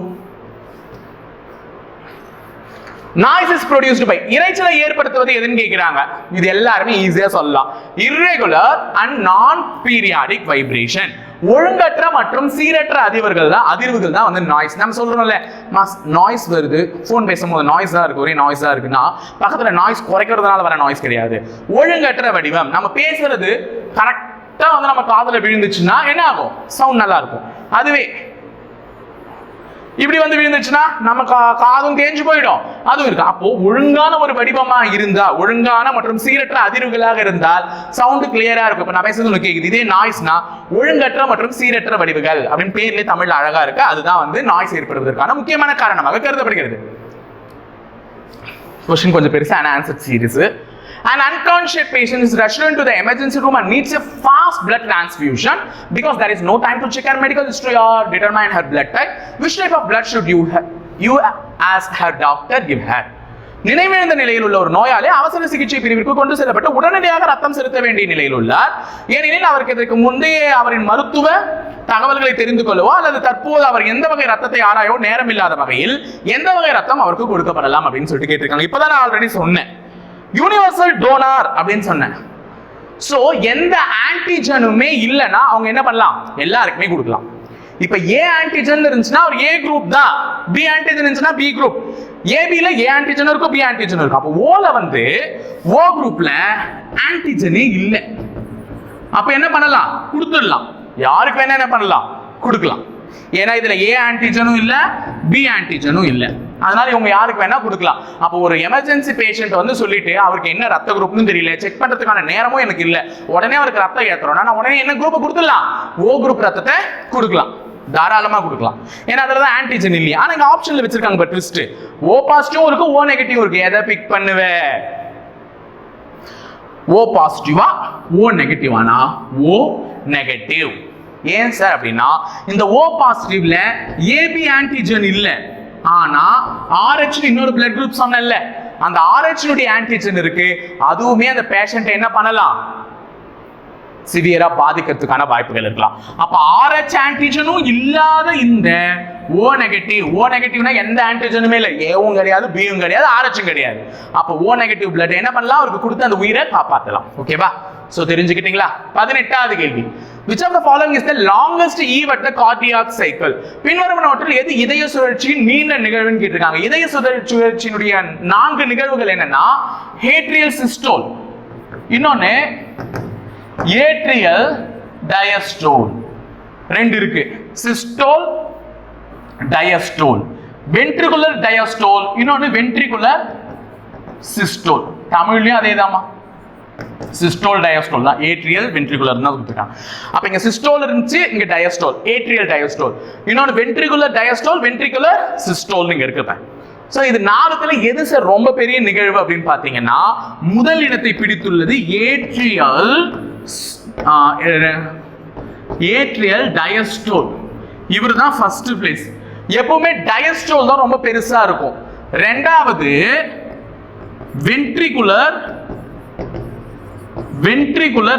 Noise is produced by இரைச்சலை ஏற்படுத்துவது எதுன்னு கேக்குறாங்க. இது எல்லாரும் ஈஸியா சொல்லலாம். irregular and non periodic vibration. ஒழுங்கற்ற மற்றும் சீரற்ற அதிர்வுகள் தான் வந்து நாய்ஸ். நம்ம சொல்றோம்ல நாய்ஸ் வருது, போன் பேசும்போது நாய்ஸ் தான் இருக்கு, ஒரே நாய்ஸ் தான் இருக்குன்னா பக்கத்துல நாய்ஸ் குறைக்கிறதுனால வர நாய்ஸ் கிடையாது. ஒழுங்கற்ற வடிவம். நம்ம பேசுறது கரெக்டா வந்து நம்ம காதுல விழுந்துச்சுன்னா என்ன ஆகும் சவுண்ட் நல்லா இருக்கும். அதுவே இப்படி வந்து விழுந்துச்சுன்னா நம்ம காதும் தேஞ்சு போயிடும். அதுவும் இருக்கு. அப்போ ஒழுங்கான ஒரு வடிவமா இருந்தா, ஒழுங்கான மற்றும் சீரற்ற அதிர்வுகளாக இருந்தால் சவுண்ட் கிளியரா இருக்கும். இப்ப நான் பேசுறது கேக்குது. இதே நாய்ஸ்னா ஒழுங்கற்ற மற்றும் சீரற்ற வடிவுகள் அப்படின்னு பேர்லயே தமிழ்ல அழகா இருக்கு. அதுதான் வந்து நாய்ஸ் ஏற்படுவதற்கான முக்கியமான காரணமாக கருதப்படுகிறது. கொஸ்டின் கொஞ்சம் பெருசா answer series. An unconscious patient is rushed into the emergency room and needs a fast blood transfusion because there is no time to check her medical history or determine her blood type. Which type of blood should you as her doctor give her? நினைவிழந்த நிலையில் உள்ள ஒரு நோயாளி அவசர சிகிச்சை பிரிவிற்கு கொண்டு செல்லப்பட்டு உடனடியாக ரத்தம் செலுத்த வேண்டிய நிலையில் உள்ளார். ஏனெனில் அவருக்கு இதற்கு முந்தைய அவரின் மருத்துவ தகவல்களை தெரிந்து கொள்ளவோ அல்லது தற்போது அவர் எந்த வகை ரத்தத்தை ஆராயவோ நேரம் இல்லாத வகையில் எந்த வகை ரத்தம் அவருக்கு கொடுக்கப்படலாம் அப்படின்னு சொல்லிட்டு கேட்டிருக்காங்க. இப்பதான் நான் ஆல்ரெடி சொன்னேன் யூனிவர்சல் டோனார் அப்படின்னு சொன்னேன். சோ எந்த ஆன்டிஜனுமே இல்லைன்னா அவங்க என்ன பண்ணலாம் எல்லாருக்குமே கொடுக்கலாம். இப்ப ஏ ஆன்டிஜன் இருந்துச்சுன்னா ஒரு ஏ குரூப் தான், பி ஆன்டிஜன் இருந்துச்சுன்னா பி குரூப், ஏபில ஏ ஆன்டிஜன் இருக்கும் பி ஆன்டிஜன் இருக்கும். அப்போ ஓல வந்து ஓ குரூப்ல ஆன்டிஜனே இல்லை. அப்ப என்ன பண்ணலாம் கொடுத்துடலாம். யாருக்கு வேணா என்ன பண்ணலாம் கொடுக்கலாம். ஏன்னா இதுல ஏ ஆன்டிஜனும் இல்ல பி ஆன்டிஜனும் இல்ல. அதனால இவங்க யாருக்கு வேணா கொடுக்கலாம். அப்போ ஒரு எமர்ஜென்சி பேஷண்ட் வந்து சொல்லிட்டு அவருக்கு என்ன ரத்த குரூப்னு தெரியல, செக் பண்றதுக்கான நேரமும் எனக்கு இல்ல, உடனே அவருக்கு ரத்தம் ஏத்துறோம்னா நான் உடனே என்ன குரூப் கொடுத்துடலாம் ஓ குரூப் ரத்தத்தை கொடுக்கலாம், தாராளமா கொடுக்கலாம். ஏன்னா அதுலதான் ஆன்டிஜன் இல்லையா. ஆனா இங்க ஆப்ஷன்ல வச்சிருக்காங்க பட் ட்விஸ்ட். ஓ பாசிட்டிவ் இருக்கு ஓ நெகட்டிவ் இருக்கு. எதை பிக் பண்ணுவே? ஓ பாசிட்டிவா ஓ நெகட்டிவானா? ஓ நெகட்டிவ். ஏன் சார் அப்படின்னா இந்த ஓ பாசிட்டிவ்ல ஏபி ஆன்டிஜன் இல்ல, ஆனா RH இன்னொரு பிளட் குரூப் சொன்னேன்ல அந்த RH னுடைய ஆன்டிஜன் இருக்கு. அதுவுமே அந்த பேஷண்ட் என்ன பண்ணலாம் சிவியரா பாதிக்கிறதுக்கான வாய்ப்புகள் இருக்கலாம். அப்ப RH ஆன்டிஜனும் இல்லாத இந்த ஓ நெகட்டிவ், ஓ நெகட்டிவ்னா எந்த ஆன்டிஜனுமே இல்லை, ஏவும் கிடையாது பியும் கிடையாது RHம் கிடையாது. அப்ப ஓ நெகட்டிவ் பிளட் என்ன பண்ணலாம் அவருக்கு கொடுத்து அந்த உயிரை காப்பாற்றலாம். ஓகேவா? சோ தெரிஞ்சுக்கிட்டீங்களா? 18வது கேள்வி. Which of the following is the longest eve at the cardiac cycle? பின்வருவனவற்றில் எது இதய சுழற்சியின் நீண்ட நிகழ்வுன்னு கேட்டிருக்காங்க. இதய சுழற்சியினுடைய 4 நிகழ்வுகள் என்னன்னா ஏட்ரியல் சிஸ்டோல், இன்னொன்னு ஏட்ரியல் டயஸ்டோல், ரெண்டு இருக்கு சிஸ்டோல் டயஸ்டோல், வென்ட்ரிகுலர் டயஸ்டோல், இன்னொன்னு வென்ட்ரிகுலர் சிஸ்டோல். தமிழ்லயும் அதேதாமா சிஸ்டோல் டயஸ்டோல் தான், ஏட்ரியல் வென்ட்ரிகுலர் தான் கொடுத்துருக்காங்க. அப்ப இங்க சிஸ்டோல் இருந்துச்சு, இங்க டயஸ்டோல், ஏட்ரியல் டயஸ்டோல், இன்னொன்னு வென்ட்ரிகுலர் டயஸ்டோல், வென்ட்ரிகுலர் சிஸ்டோல் இங்க இருக்கு. சோ இது நாலுத்துல எது சார் ரொம்ப பெரிய நிகழ்வு அப்படின்னு பாத்தீங்கன்னா முதல் இடத்தை பிடித்துள்ளது ஏட்ரியல் டயஸ்டோல். இவர் தான் ஃபர்ஸ்ட் பிளேஸ். எப்பவுமே டயஸ்டோல் தான் ரொம்ப பெருசா இருக்கும். ரெண்டாவது வென்ட்ரிகுலர்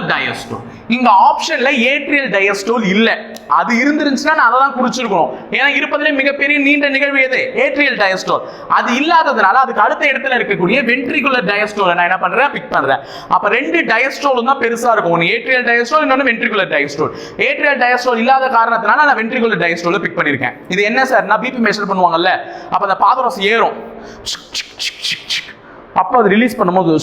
டயஸ்டோல். இங்க ஆப்ஷன்ல ஏட்ரியல் டயஸ்டோல் இல்ல. அது இருந்துருந்துச்சுன்னா நான் அதை தான் குறிச்சிருக்கணும். ஏன்னா இருப்பதிலே மிகப்பெரிய நீண்ட நிகழ்வு எது? Atrial diastole. அது இல்லாததுனால அதுக்கு அடுத்த இடத்துல இருக்கக்கூடிய வென்ட்ரிகுலர் டயஸ்டோல் நான் என்ன பண்றேன் பிக் பண்றேன். அப்ப ரெண்டு டயஸ்டோலும் தான் பெருசா இருக்கும். ஒன்னு ஏட்ரியல் டயஸ்டோல், இன்னொன்னு வென்ட்ரிகுலர் டயஸ்டோல். ஏட்ரியல் டயஸ்டோல் இல்லாத காரணத்தினால நான் வென்ட்ரிகுலர் டயஸ்டோலை பிக் பண்ணிருக்கேன். இது என்ன சார்? நான் பிபி மெஷர் பண்ணுவாங்கல்ல, அப்ப அந்த பாதரஸ் ஏறும், அப்போ அது ரிலீஸ் பண்ணும்போது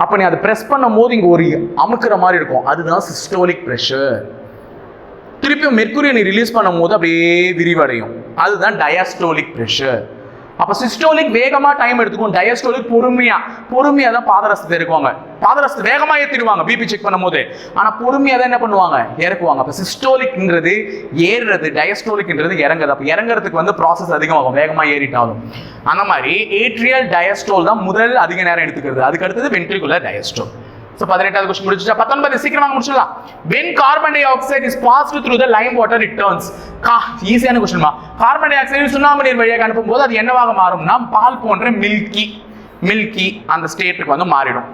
அப்போ நீ அதை ப்ரெஸ் பண்ணும் போது இங்கே ஒரு அமுக்கிற மாதிரி இருக்கும், அதுதான் சிஸ்டோலிக் ப்ரெஷர். திருப்பியும் மெர்க்குரியை நீ ரிலீஸ் பண்ணும் போது அப்படியே விரிவடையும், அதுதான் டயஸ்டோலிக் ப்ரெஷர். அப்போ சிஸ்டோலிக் வேகமாக டைம் எடுத்துக்கும், டயஸ்டோலிக் பொறுமையாக தான் பாதரசத்தை இருக்குவாங்க. பாதரசத்தை வேகமாக ஏற்றிடுவாங்க பிபி செக் பண்ணும் போது, ஆனால் பொறுமையாக தான் என்ன பண்ணுவாங்க, இறக்குவாங்க. அப்போ சிஸ்டோலிக்ன்றது ஏறுறது, டயஸ்டோலிக்ன்றது இறங்குறது. அப்போ இறங்குறதுக்கு வந்து ப்ராசஸ் அதிகமாகும் வேகமாக ஏறிட்டாலும். அந்த மாதிரி ஏட்ரியல் டயஸ்டோல் தான் முதல் அதிக நேரம் எடுத்துக்கிறது, அதுக்கு அடுத்தது வென்ட்ரிகுலர் டயஸ்டோல். So 18வது क्वेश्चन முடிச்சிட்டா. 19 சீக்கிரமா முடிச்சிடலாம். When carbon dioxide is passed through the lime water it turns. ஈஸியான क्वेश्चन மா. கார்பன் டை ஆக்சைடு சுண்ணாம்பு நீர் வழியாக அனுப்பும்போது அது என்னவாக மாறும்னா பால் போன்ற மில்கி அந்த ஸ்டேட்டுக்கு வந்து மாறிடும்.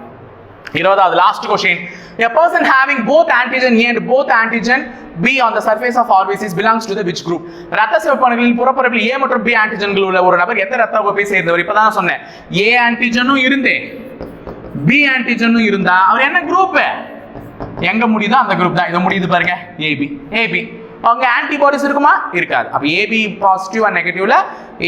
20வது last question. A person having both antigen A and both antigen B on the surface of RBCs belongs to the which group? இரத்த சிவப்பணுக்களின் புறப்பரப்பில் A மற்றும் B ஆன்டிஜன்கள் உள்ள ஒரு நபர் எந்த இரத்த வகுப்பை சேர்ந்தவர்? இப்பதான் சொன்னேன், A ஆன்டிஜனும் இருந்தே பி ஆன்டிஜனும் இருந்தா அவர் என்ன குரூப்? எங்க முடியுதோ அந்த குரூப் தான். இதை முடியுது பாருங்க, ஏபி. அவங்க ஆன்டிபாடிஸ் இருக்குமா? இருக்காது. அப்ப ஏபி பாசிட்டிவ் அண்ட் நெகட்டிவ்ல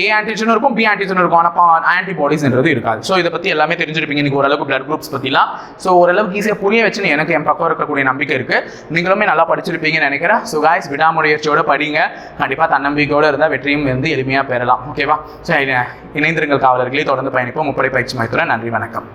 ஏ ஆன்டிஜனும் இருக்கும், பி ஆன்டிஜனும் இருக்கும், ஆனால் ஆன்டிபாடிஸ்ன்றது இருக்காது. ஸோ இதை பத்தி எல்லாமே தெரிஞ்சிருப்பீங்க இன்னைக்கு ஓரளவுக்கு பிளட் குரூப்ஸ் பத்திலாம். ஸோ ஓரளவுக்கு ஈஸியாக புரிய வச்சுன்னு எனக்கு என் பக்கம் இருக்கக்கூடிய நம்பிக்கை இருக்கு. நீங்களுமே நல்லா படிச்சிருப்பீங்கன்னு நினைக்கிறேன். ஸோ காய்ஸ், விடாமுயற்சியோட படிங்க, கண்டிப்பா தன்னம்பிக்கையோட இருந்தால் வெற்றியும் வந்து எளிமையாக பெறலாம். ஓகேவா? ஸோ இணைந்திருங்கள் காவலர்களே, தொடர்ந்து பயணிப்போம் முப்படை பயிற்சி மையத்துடன். நன்றி, வணக்கம்.